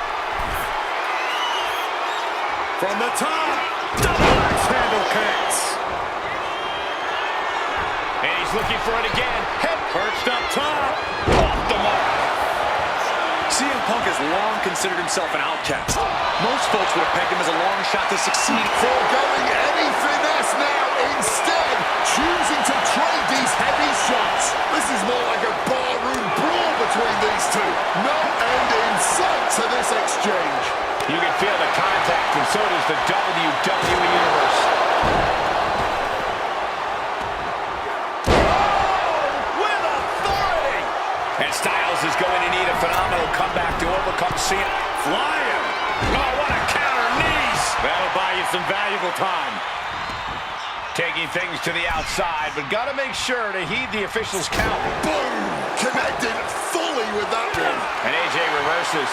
B: From the top, double axe handle connects.
C: And he's looking for it again. Head
B: Perched up top.
C: off the mark.
B: CM Punk has long considered himself an outcast. Most folks would have pegged him as a long shot to succeed.
D: Foregoing any finesse now, instead choosing to trade these heavy shots. This is more like a barroom brawl between these two. No end in sight to this exchange.
C: You can feel the contact, and so does the WWE Universe. With authority! And Styles is going to need a phenomenal comeback to overcome CM.
B: Flying.
C: Oh, what a counter, knees!
B: That'll buy you some valuable time.
C: Taking things to the outside, but got to make sure to heed the officials' count.
D: Boom! Connected fully with that one.
C: And AJ reverses.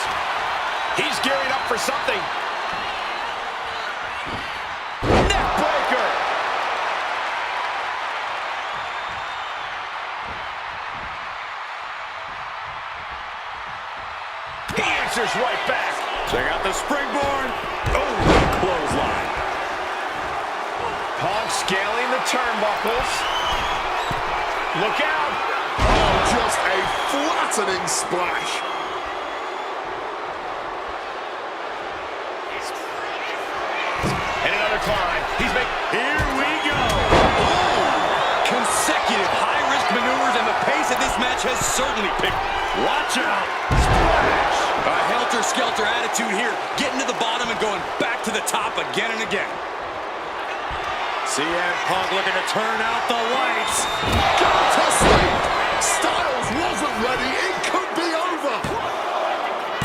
C: He's gearing up for something. Neckbreaker! He answers right back.
B: Check out the springboard. Oh, clothesline.
C: Punk scaling the turnbuckles. Look out!
D: Oh, just a flattening splash.
C: And another climb. He's making...
B: Here we go. Consecutive high-risk maneuvers, and the pace of this match has certainly picked. Watch out. Splash. A helter-skelter attitude here, getting to the bottom and going back to the top again and again. CM Punk looking to turn out the lights.
D: Got to sleep. Styles wasn't ready. It could be over.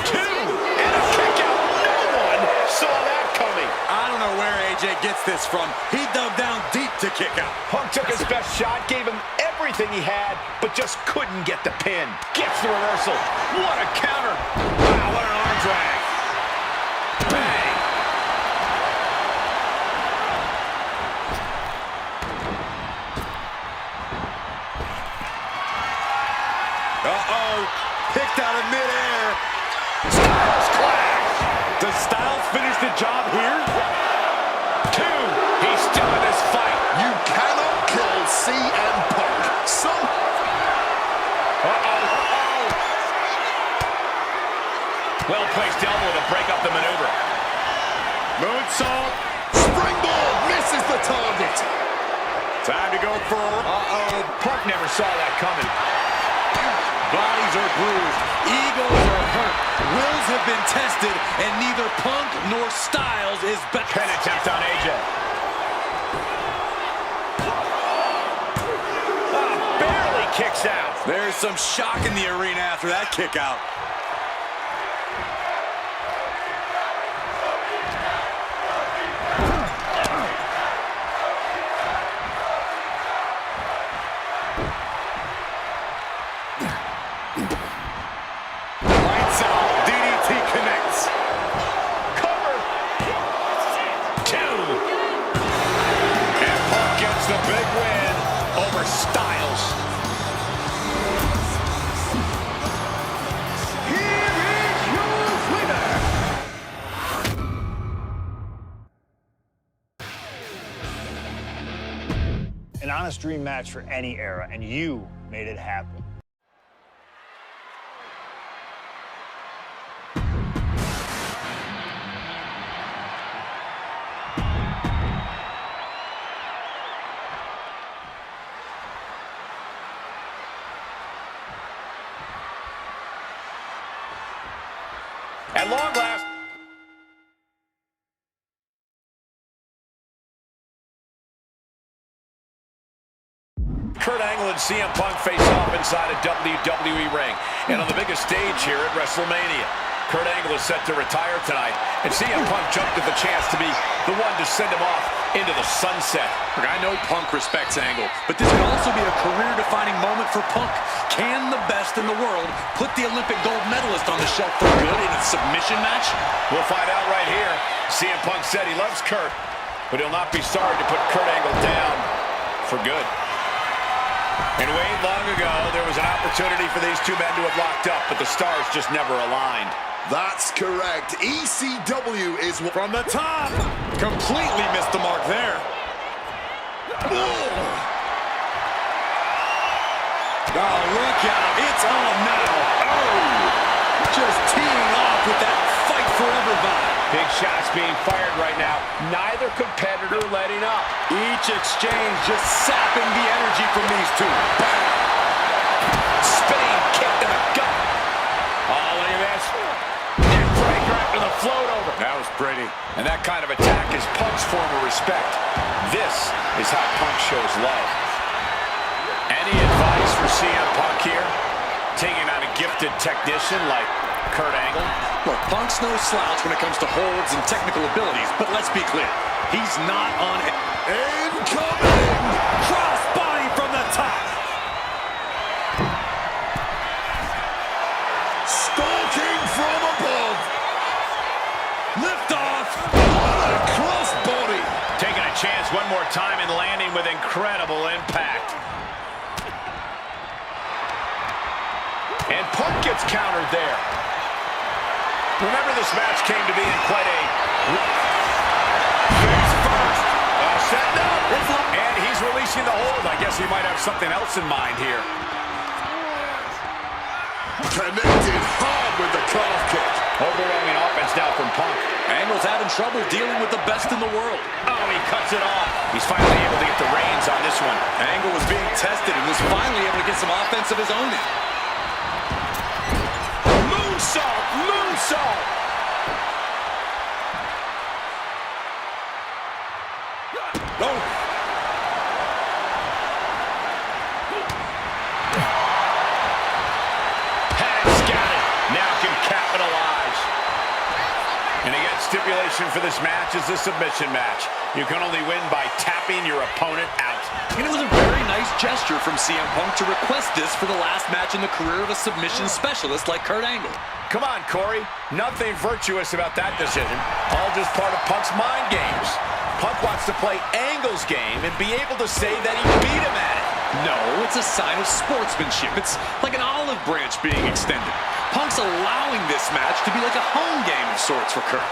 C: 2 and a kick out. No one saw that coming.
B: I don't know where AJ gets this from. He dug down deep to kick out.
C: Punk took his best shot, gave him everything he had, but just couldn't get the pin. Gets the reversal. What a counter. Wow, what an arm drag. Bang.
B: Uh-oh. Picked out of midair.
C: Styles clash.
B: Does Styles finish the job here?
C: 2. He's still in this fight.
D: You cannot kill CM Punk.
C: Well-placed elbow to break up the maneuver.
B: Moonsault.
D: Springboard misses the target.
B: Time to go for a...
C: Punk never saw that coming.
B: Bodies are bruised. Egos are hurt. Wills have been tested, and neither Punk nor Styles is back.
C: Pin attempt on AJ. Barely kicks out.
B: There's some shock in the arena after that kick out. Lights out. DDT connects.
C: Cover. 2. And Punk gets the big win over Styles.
E: Here is your winner.
A: An honest dream match for any era, and you made it happen.
C: At long last. Kurt Angle and CM Punk face off inside a WWE ring. And on the biggest stage here at Wrestlemania. Kurt Angle is set to retire tonight, and CM Punk jumped at the chance to be the one to send him off into the sunset.
B: Look, I know Punk respects Angle, but this could also be a career-defining moment for Punk. Can the best in the world put the Olympic gold medalist on the shelf for good in a submission match?
C: We'll find out right here. CM Punk said he loves Kurt, but he'll not be sorry to put Kurt Angle down for good. And Wade, long ago, there was an opportunity for these two men to have locked up, but the stars just never aligned.
D: That's correct. ECW is...
B: From the top! Completely missed the mark there. Oh, look out. It's on now. Oh! Just teeing off with that fight forever vibe.
C: Big shots being fired right now. Neither competitor letting up.
B: Each exchange just sapping the energy from these two.
C: Spinning kick to the gut. Oh, look at this. Neck breaker after the float over.
B: That was pretty.
C: And that kind of attack is Punk's form of respect. This is how Punk shows love. Any advice for CM Punk here? Taking on a gifted technician like Kurt Angle?
B: Look, Punk's no slouch when it comes to holds and technical abilities, but let's be clear. He's not on it.
D: Incoming!
B: Cross body from the top.
D: Stalking from above.
B: Lift off.
D: What a cross body.
C: Taking a chance one more time and landing with incredible impact. And Punk gets countered there. Remember, this match came to be in quite a... Face first. Setting up. And he's releasing the hold. I guess he might have something else in mind here.
D: Connected hard with the calf kick.
C: Overwhelming offense now from Punk.
B: Angle's having trouble dealing with the best in the world.
C: Oh, he cuts it off. He's finally able to get the reins on this one.
B: Angle was being tested and was finally able to get some offense of his own in.
C: Moonsault! Moonsault!
B: Oh!
C: Has got it. Now can capitalize. And again, stipulation for this match is a submission match. You can only win by tapping your opponent out.
B: And it was a very nice gesture from CM Punk to request this for the last match in the career of a submission specialist like Kurt Angle.
C: Come on, Corey. Nothing virtuous about that decision. All just part of Punk's mind games. Punk wants to play Angle's game and be able to say that he beat him at it.
B: No, it's a sign of sportsmanship. It's like an olive branch being extended. Punk's allowing this match to be like a home game of sorts for Kurt.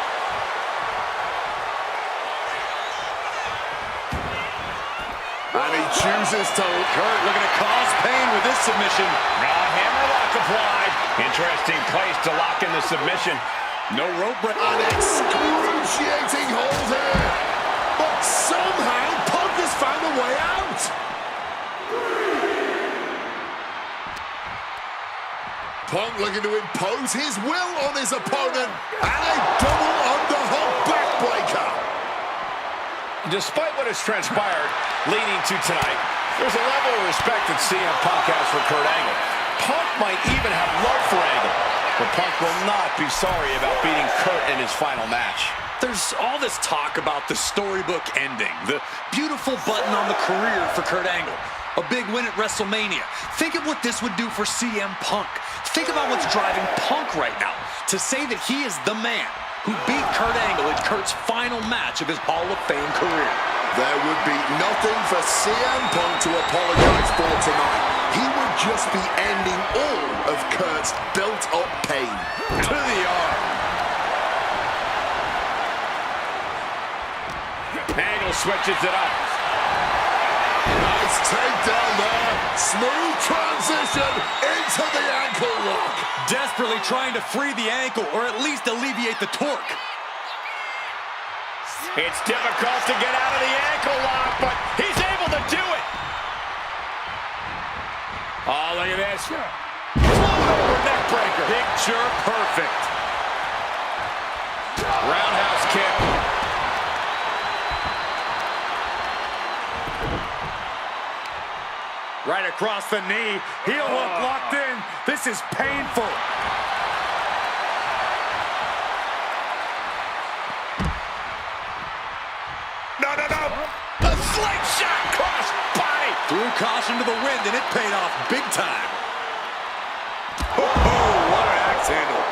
D: And he chooses to...
B: Kurt looking to cause pain with this submission.
C: Hammerlock applied. Interesting place to lock in the submission.
B: No rope break.
D: An excruciating hold here. But somehow Punk has found a way out. Punk looking to impose his will on his opponent. And a double underhook backbreaker.
C: Despite what has transpired leading to tonight, there's a level of respect that CM Punk has for Kurt Angle. Punk might even have love for Angle, but Punk will not be sorry about beating Kurt in his final match.
B: There's all this talk about the storybook ending, the beautiful button on the career for Kurt Angle, a big win at Wrestlemania. Think of what this would do for CM Punk. Think about what's driving Punk right now, to say that he is the man who beat Kurt Angle in Kurt's final match of his Hall of Fame career.
D: There would be nothing for CM Punk to apologize for tonight. He would just be ending all of Kurt's built-up pain.
C: To the arm. Angle switches it up.
D: Nice takedown there. Smooth transition into the ankle lock.
B: Desperately trying to free the ankle, or at least alleviate the torque.
C: It's difficult to get out of the ankle lock, but he's able to do it. Oh, look at this. Neck breaker.
B: Picture perfect.
C: Roundhouse kick.
B: Right across the knee. Heel hook locked in. This is painful.
C: No. A slingshot cross body.
B: Threw caution to the wind, and it paid off big time.
C: Oh, what an axe handle.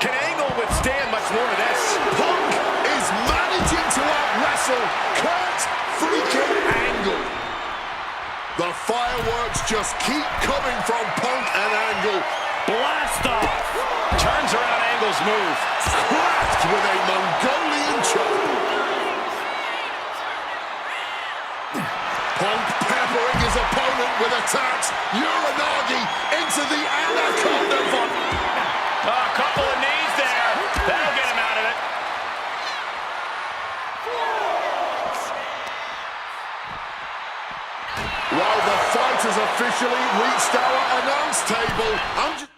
C: Can Angle withstand much more of this?
D: Punk is managing to out-wrestle Kurt freaking Angle. The fireworks just keep coming from Punk and Angle.
C: Blast off. Turns around Angle's move.
D: Cracked with a Mongolian choke. Punk peppering his opponent with attacks. Uranagi into the Anaconda.
C: A couple of knees there. That'll get him out of it.
D: Well, the fight has officially reached our announce table.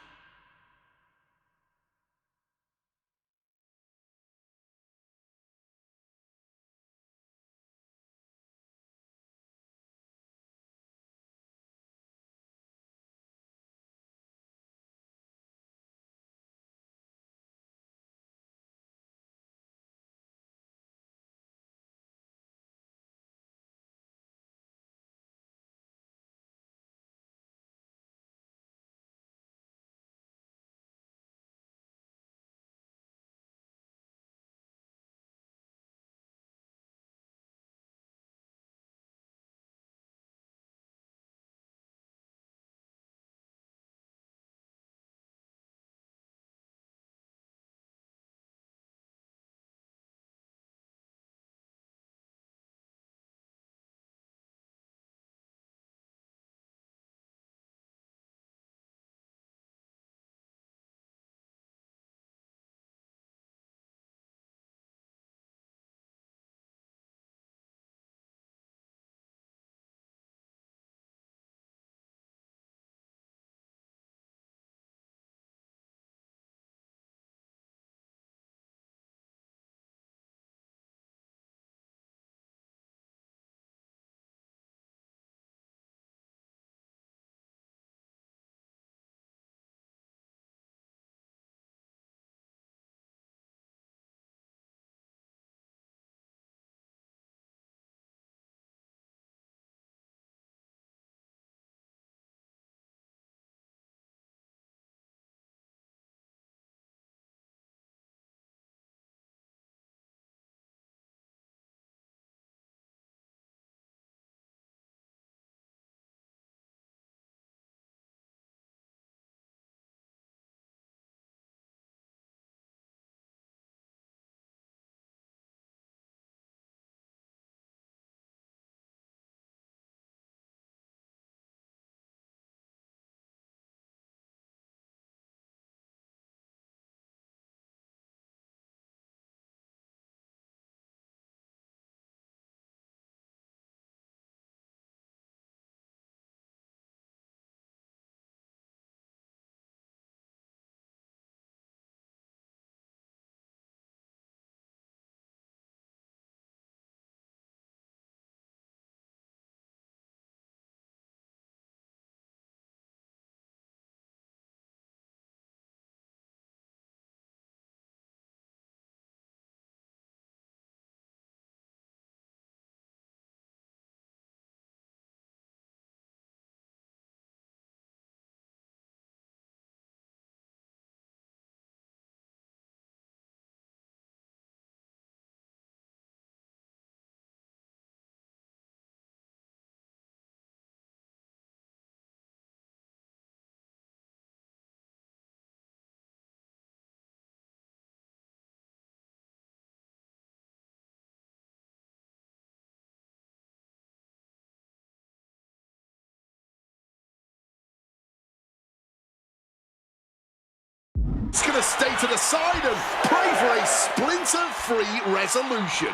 D: It's going to stay to the side and pray for a splinter-free resolution.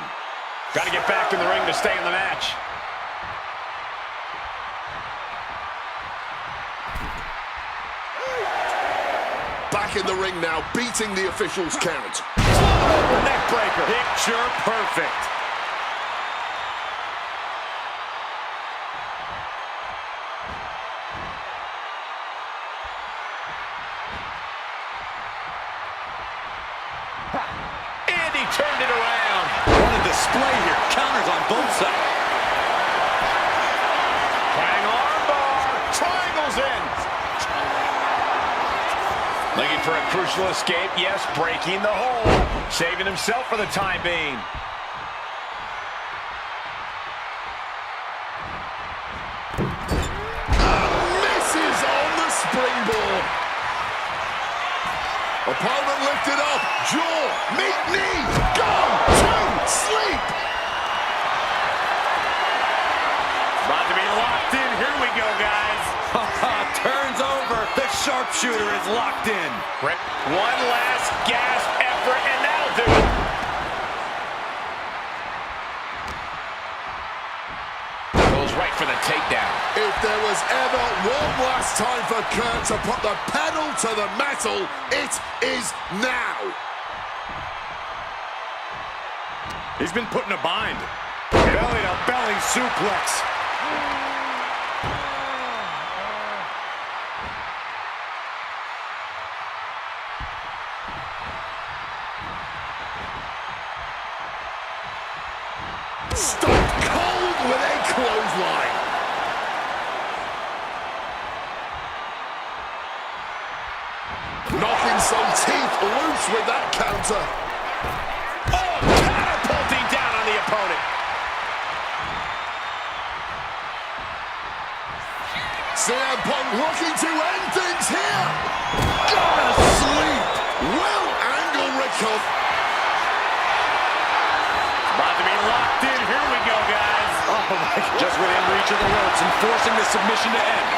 C: Got to get back in the ring to stay in the match.
D: Back in the ring now, beating the official's count.
C: Neck breaker. Picture perfect.
B: display here. Counters on both sides.
C: Hang arm bar. Triangles in. Looking for a crucial escape. Yes, breaking the hold. Saving himself for the time being.
D: Misses on the springboard. Opponent lifted up. Jaw. Meet knee. Go to sleep.
C: About to be locked in. Here we go, guys.
B: Turns over. The sharpshooter is locked in.
C: One last gasp effort, and that'll do it. Goes right for the takedown.
D: If there was ever one last time for Kurt to put the pedal to the metal, it is now.
B: He's been put in a bind. Belly-to-belly suplex.
D: Stopped cold with a clothesline. Knocking some teeth loose with that counter.
C: Oh, catapulting down on the opponent.
D: CM Punk looking to end things here. Gonna sleep. Will Angle recover?
C: About to be locked in. Here we go, guys.
B: Oh, my God. Just within reach of the ropes and forcing the submission to end.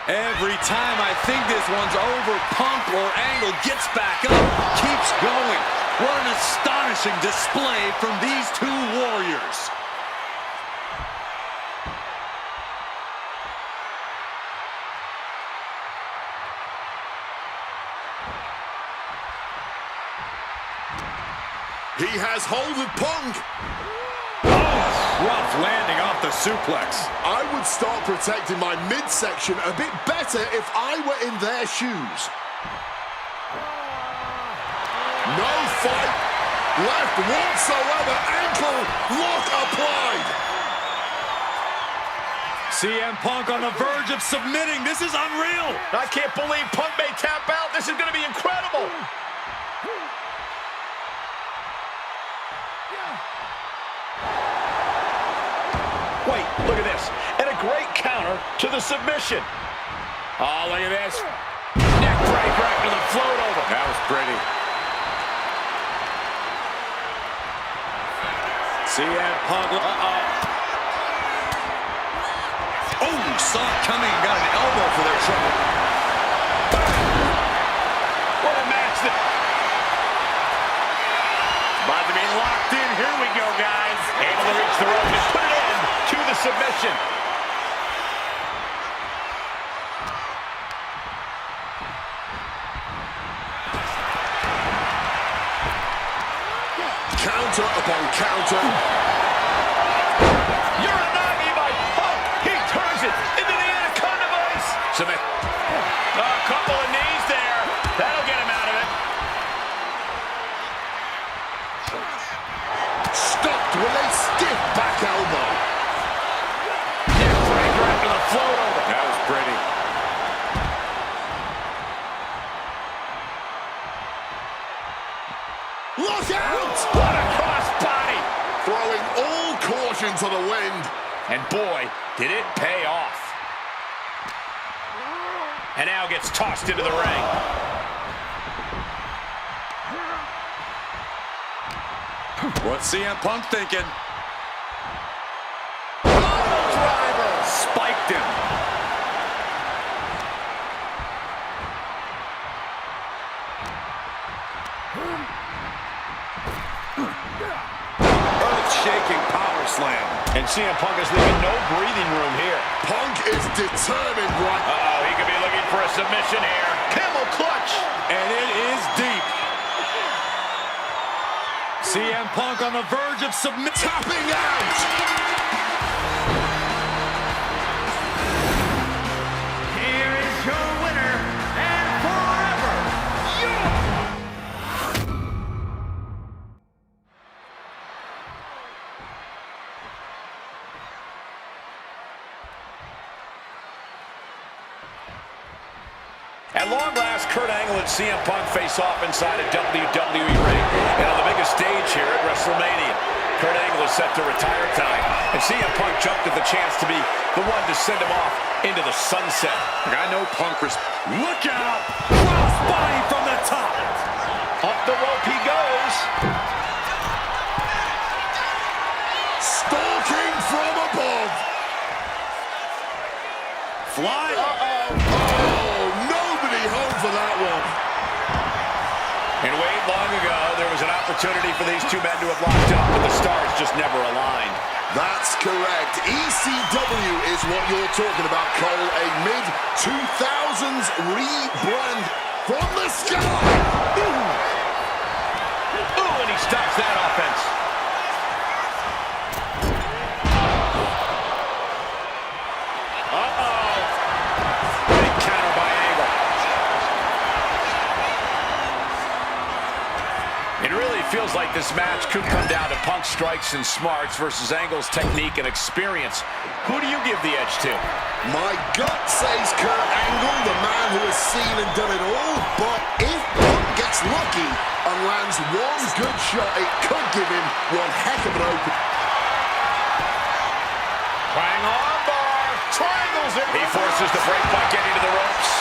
B: Every time I think this one's over, Punk or Angle gets back up, keeps going. What an astonishing display from these two warriors.
D: He has hold of Punk.
B: Rough landing off the suplex.
D: I would start protecting my midsection a bit better if I were in their shoes. No fight left whatsoever. Ankle lock applied.
B: CM Punk on the verge of submitting. This is unreal.
C: I can't believe Punk may tap out. This is going to be incredible. Wait, look at this. And a great counter to the submission. Oh, look at this. Neck breaker after the float over.
B: That was pretty. CM Punk. Oh, saw it coming and got an elbow for their trouble.
C: What a match. About to be locked in. Here we go, guys. Able to reach the rope and put it in to the submission.
D: Counter upon counter.
C: Uranagi by Punk. He turns it into the Anaconda Vice. Submit. A couple of knees there. That'll get him out of it.
D: Stopped with a stiff back elbow.
C: Neck breaker after the float over.
B: That was pretty.
D: Look out!
C: What a crossbody.
D: Throwing all caution to the wind.
C: And boy, did it pay off. And now gets tossed into the ring.
B: What's CM Punk thinking?
C: Driver.
B: Spiked him. Earth-shaking power slam.
C: And CM Punk is leaving no breathing room here.
D: Punk is determined right.
C: Uh-oh, he could be looking for a submission here. Camel clutch.
B: And it is deep. CM Punk on the verge of submission.
D: Tapping out.
E: Here is your winner, and forever, your...
C: at long last, Kurt Angle and CM Punk face off inside a WWE ring. And on the biggest stage here at Wrestlemania, Kurt Angle is set to retire tonight. And CM Punk jumped at the chance to be the one to send him off into the sunset. I know Punk Look out! Crossbody from the top. Up the rope he goes.
D: Stalking from above.
C: Fly.
D: Oh, nobody home for that one.
C: And Wade, long ago, there was an opportunity for these two men to have locked up, but the stars just never aligned.
D: That's correct. ECW is what you're talking about, Cole. A mid-2000s rebrand from the sky.
C: Ooh, and he stops that offense. Big counter by Angle. It really feels like this match could come down to Punk's strikes and smarts versus Angle's technique and experience. Who do you give the edge to?
D: My gut says Kurt Angle, the man who has seen and done it all. But if Punk gets lucky and lands one good shot, it could give him one heck of an open.
C: Hang on, bar. Triangles it. He forces the break by getting to the ropes.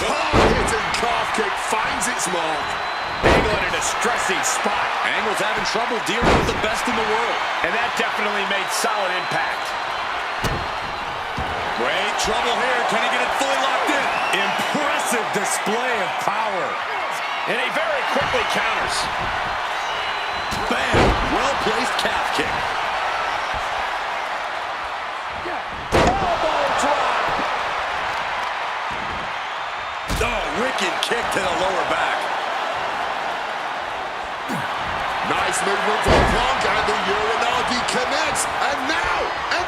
D: Hard-hitting calf kick finds its mark.
C: Angle in a distressing spot.
B: Angle's having trouble dealing with the best in the world.
C: And that definitely made solid impact.
B: Great trouble here. Can he get it fully locked in? Impressive display of power.
C: And he very quickly counters.
B: Bam! Well-placed calf kick.
C: Elbow drop.
B: Oh, wicked kick to the lower back.
D: Nice movement from Punk, and the Uranagi connects. And now, an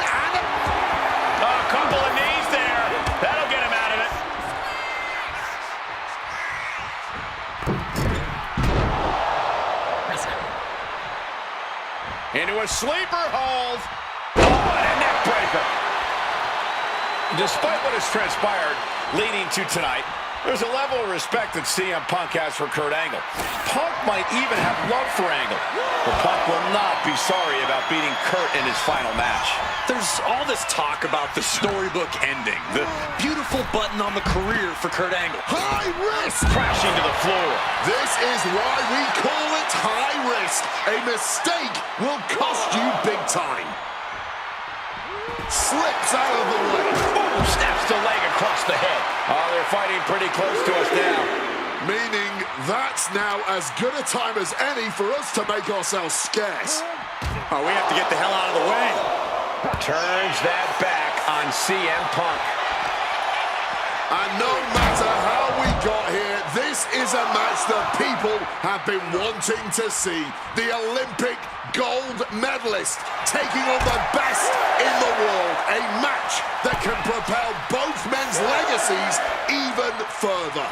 C: A couple of knees there. That'll get him out of it. Into a sleeper hold. Oh, and a neck breaker. Despite what has transpired leading to tonight, there's a level of respect that CM Punk has for Kurt Angle. Punk might even have love for Angle, but Punk will not be sorry about beating Kurt in his final match.
B: There's all this talk about the storybook ending, the beautiful button on the career for Kurt Angle.
D: high risk.
C: Crashing to the floor.
D: This is why we call it high risk. A mistake will cost you big time. Slips out of the way.
C: Ooh, snaps the leg across the head. Oh, they're fighting pretty close to us now.
D: Meaning that's now as good a time as any for us to make ourselves scarce.
B: Oh, we have to get the hell out of the way.
C: Turns that back on CM Punk.
D: And no matter how we got here, this is a match that people have been wanting to see. The Olympic gold medalist taking on the best in the world. A match that can propel both men's legacies even further.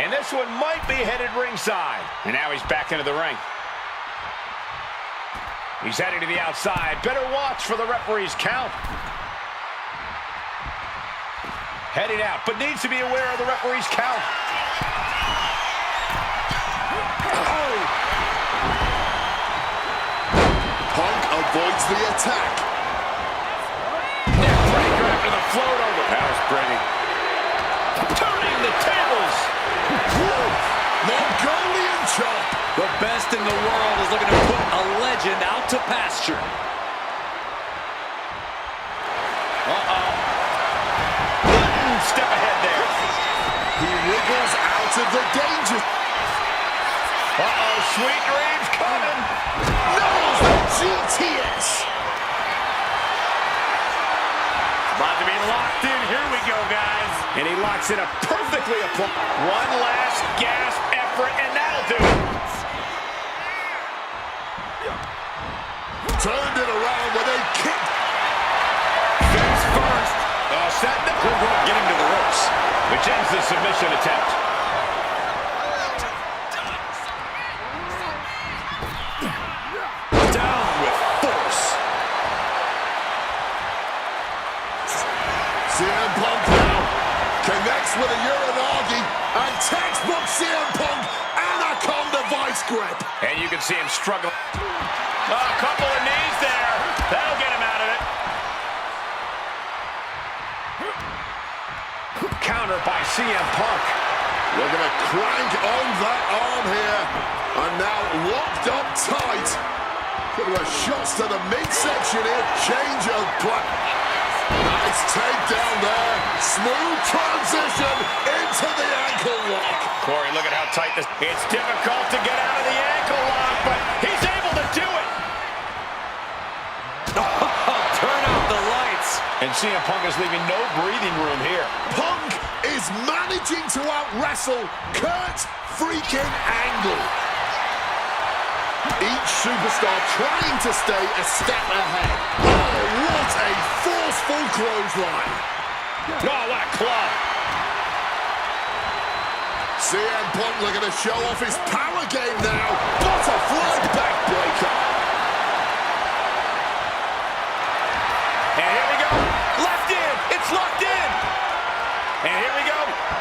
C: And this one might be headed ringside. And now he's back into the ring. He's heading to the outside. Better watch for the referee's count. Heading out, but needs to be aware of the referee's count. Oh!
D: Punk avoids the attack.
C: Neck breaker after the float over. That was pretty. Turning the tables.
D: Mongolian chop.
B: The best in the world is looking to put a legend out to pasture.
C: Step ahead there.
D: He wriggles out of the danger.
C: Sweet dreams coming.
D: Nails the GTS.
C: About to be locked in. Here we go, guys. And he locks in a perfectly applied. One last gasp effort, and that'll do it.
D: Turned it around with a kick.
C: Face first. Setting the good run, getting to the ropes, which ends the submission attempt.
B: Down with force.
D: Punk now. Connects with a Uranagi. And textbook CM Punk. Anaconda vice grip.
C: And you can see him struggle. A couple of knees there. That'll get him out of it. Counter by CM Punk.
D: Looking to crank on that arm here. And now locked up tight. Couple of shots to the midsection here. Change of plan. Nice takedown there. Smooth transition into the ankle lock.
C: Corey, look at how tight this. It's difficult to get out of the ankle lock, but he's able to do it.
B: Turn out the lights.
C: And CM Punk is leaving no breathing room here.
D: Punk is managing to out-wrestle Kurt freaking Angle. Each superstar trying to stay a step ahead. Oh, what a forceful clothesline.
C: Oh, what a club.
D: CM Punk looking to show off his power game now. Butterfly backbreaker.
C: And here we go. Left in. It's locked in. And here we go.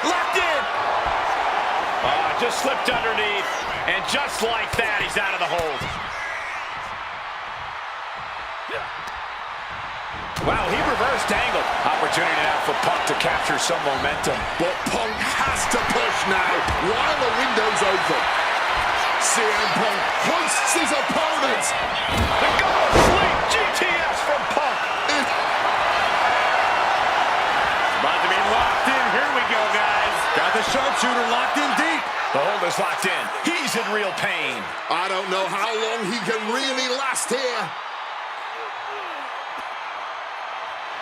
C: Left in. Just slipped underneath. And just like that, he's out of the hold. Wow, he reversed Angle. Opportunity now for Punk to capture some momentum.
D: But Punk has to push now while the window's open. CM Punk hoists his opponent.
C: The go sleep GTS from Punk. About to be locked in. Here we go, guys.
B: Got the sharpshooter locked in deep.
C: The hold is locked in. He's in real pain.
D: I don't know how long he can really last here.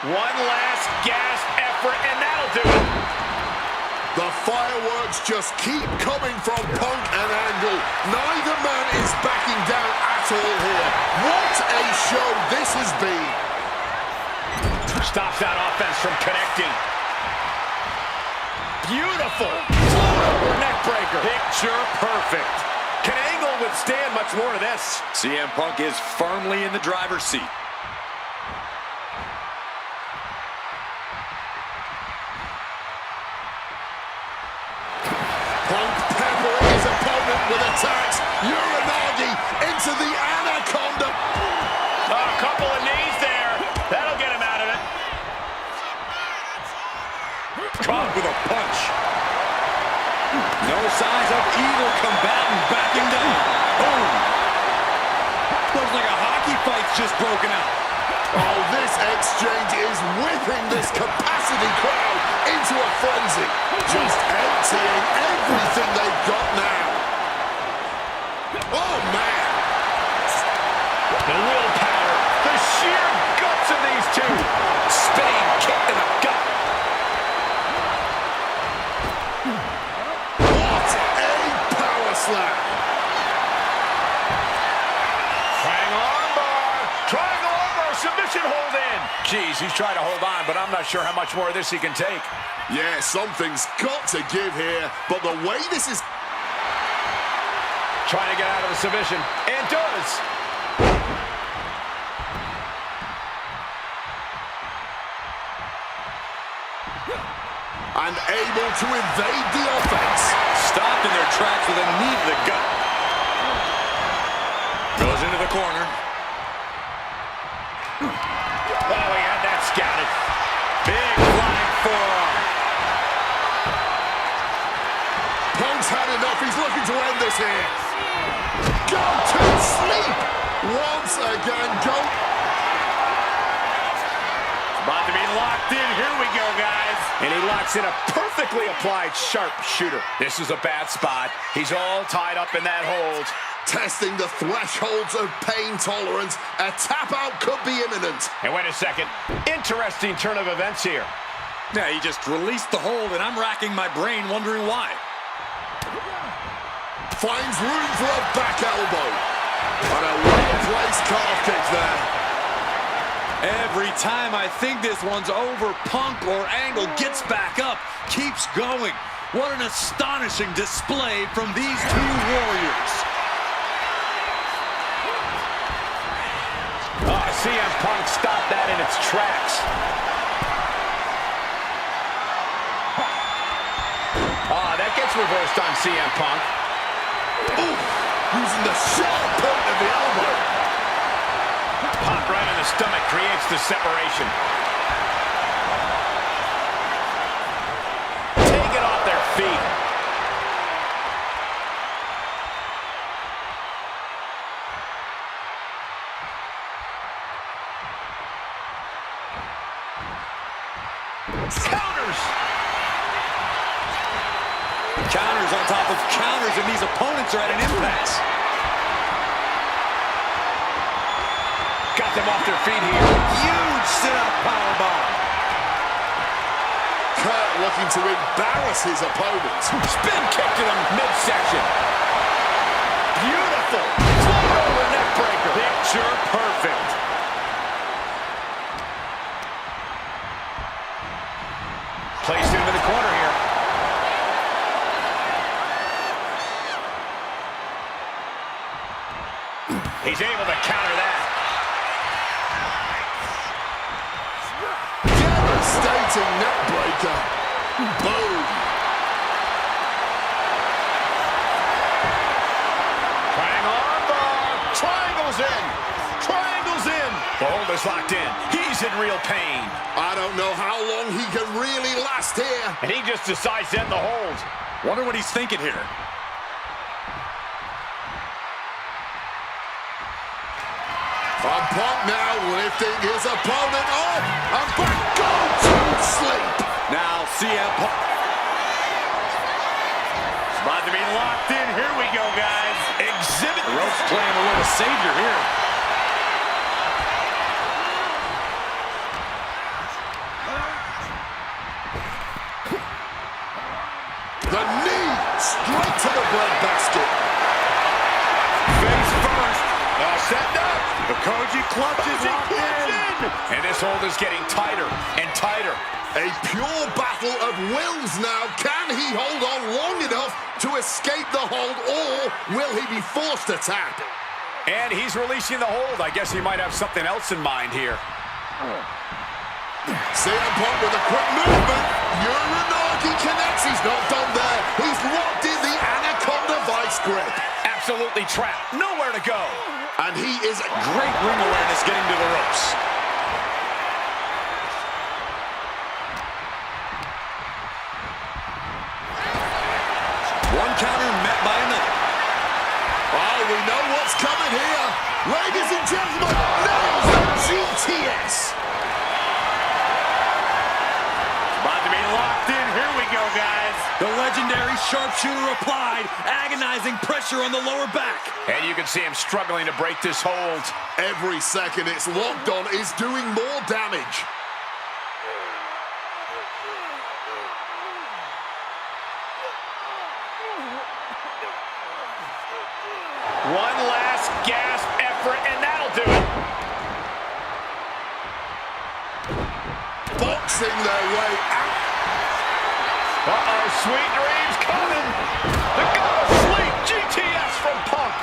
C: One last gasp effort, and that'll do it.
D: The fireworks just keep coming from Punk and Angle. Neither man is backing down at all here. What a show this has been.
C: Stops that offense from connecting. Beautiful. Float over neck breaker. Picture perfect. Can Angle withstand much more of this?
B: CM Punk is firmly in the driver's seat.
D: Punk peppering his opponent with attacks. Uranagi into the Anaconda.
C: A couple of knees there. That'll get him out of it.
B: Caught with a punch. No signs of either combatant backing down. Boom. Looks like a hockey fight's just broken out.
D: Oh, this exchange is whipping this capacity crowd into a frenzy. Just emptying everything they've got now. Oh, man.
C: The willpower. The sheer guts of these two. Spinning kick in the gut.
D: What a power slam.
C: Triangle armbar. Triangle armbar. Submission hold in. Geez, he's trying to hold on, but I'm not sure how much more of this he can take.
D: Yeah, something's got to give here, but the way this is...
C: Trying to get out of the submission, and does.
D: And able to evade the offense.
B: Stopped in their tracks with a knee to the gut. Goes into the corner.
C: Oh, he had that scouted. Big flying forearm.
D: Punk's had enough. He's looking to end this here. Go to sleep. Once again, go.
C: About to be locked in. Here we go, guys. And he locks in a perfectly applied sharpshooter. This is a bad spot. He's all tied up in that hold.
D: Testing the thresholds of pain tolerance. A tap out could be imminent.
C: And wait a second. Interesting turn of events here.
B: Yeah, he just released the hold, and I'm racking my brain wondering why.
D: Finds room for a back elbow. And a well-placed calf kick there.
B: Every time I think this one's over, Punk or Angle gets back up, keeps going. What an astonishing display from these two warriors.
C: CM Punk stopped that in its tracks. reversed on CM Punk.
D: Ooh, using the sharp point of the elbow.
C: Pop right in the stomach creates the separation. Taken off their feet. Counters!
B: Counters on top of counters, and these opponents are at an impasse.
C: Got them off their feet here.
B: Huge sit-up powerbomb.
D: Kurt looking to embarrass his opponent.
C: Spin kick to the midsection. Beautiful. Float over neck breaker. Picture perfect. Placed into the corner here. He's able to counter that.
D: Devastating neck breaker. Boom.
C: Triangle armbar. Triangle's in. Triangle's in. The hold is locked in. He's in real pain.
D: I don't know how long he can really last here.
C: And he just decides to end the hold.
B: Wonder what he's thinking here.
D: And Punk now lifting his opponent up. And back goes to sleep.
B: Now CM Punk.
C: It's about to be locked in. Here we go, guys. Exhibit.
B: The rope's playing a little savior here.
D: The knee straight to the breadbasket.
C: Face first. All set up.
B: The Koji clutch is locked in.
C: And this hold is getting tighter and tighter.
D: A pure battle of wills now. Can he hold on long enough to escape the hold, or will he be forced to tap?
C: And he's releasing the hold. I guess he might have something else in mind here.
D: CM Punk with a quick movement. Uranagi connects. He's not done there. He's locked in the Anaconda vice grip.
C: Absolutely trapped. Nowhere to go.
D: And he is
B: Great ring awareness getting to the ropes. One counter met by another.
D: Oh, we know what's coming here. Ladies and gentlemen, nails the GTS.
C: About to be locked in. Here we go, guys.
B: The legendary sharpshooter applied, agonizing pressure on the lower back.
C: And you can see him struggling to break this hold.
D: Every second it's locked on is doing more damage.
C: One last gasp effort, and that'll do it.
D: Boxing their way out.
C: Uh-oh, sweet dreams coming. The go to sleep, GTS from Punk.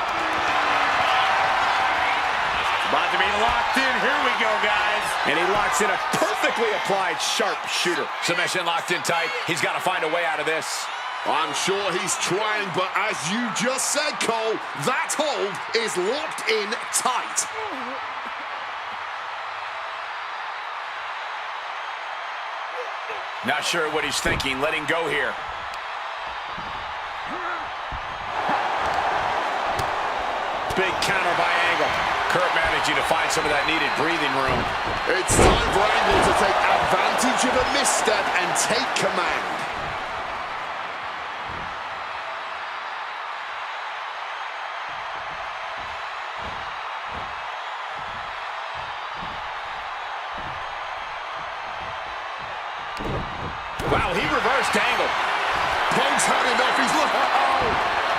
C: About to be locked in. Here we go, guys. And he locks in a perfectly applied sharpshooter. Submission locked in tight. He's got to find a way out of this.
D: I'm sure he's trying, but as you just said, Cole, that hold is locked in tight.
C: Not sure what he's thinking, letting go here. Big counter by Angle. Kurt managing to find some of that needed breathing room.
D: It's time for Angle to take advantage of a misstep and take command.
C: Wow, he reversed Angle.
D: Punk's had enough. He's look. Uh-oh.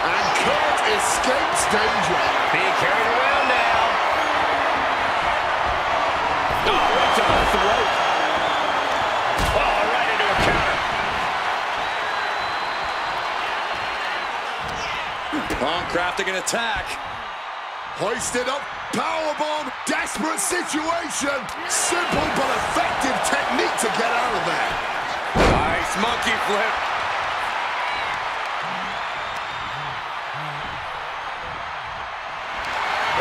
D: And Kurt escapes danger.
C: Being carried around now. Oh, right to the throat. Oh, right into a counter.
B: Punk crafting an attack.
D: Hoisted up. Powerbomb. Desperate situation. Simple but effective technique to get out of there.
B: Nice monkey flip.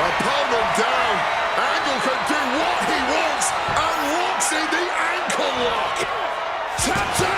D: Opponent down. Angle can do what he wants and locks in the ankle lock. Taps out.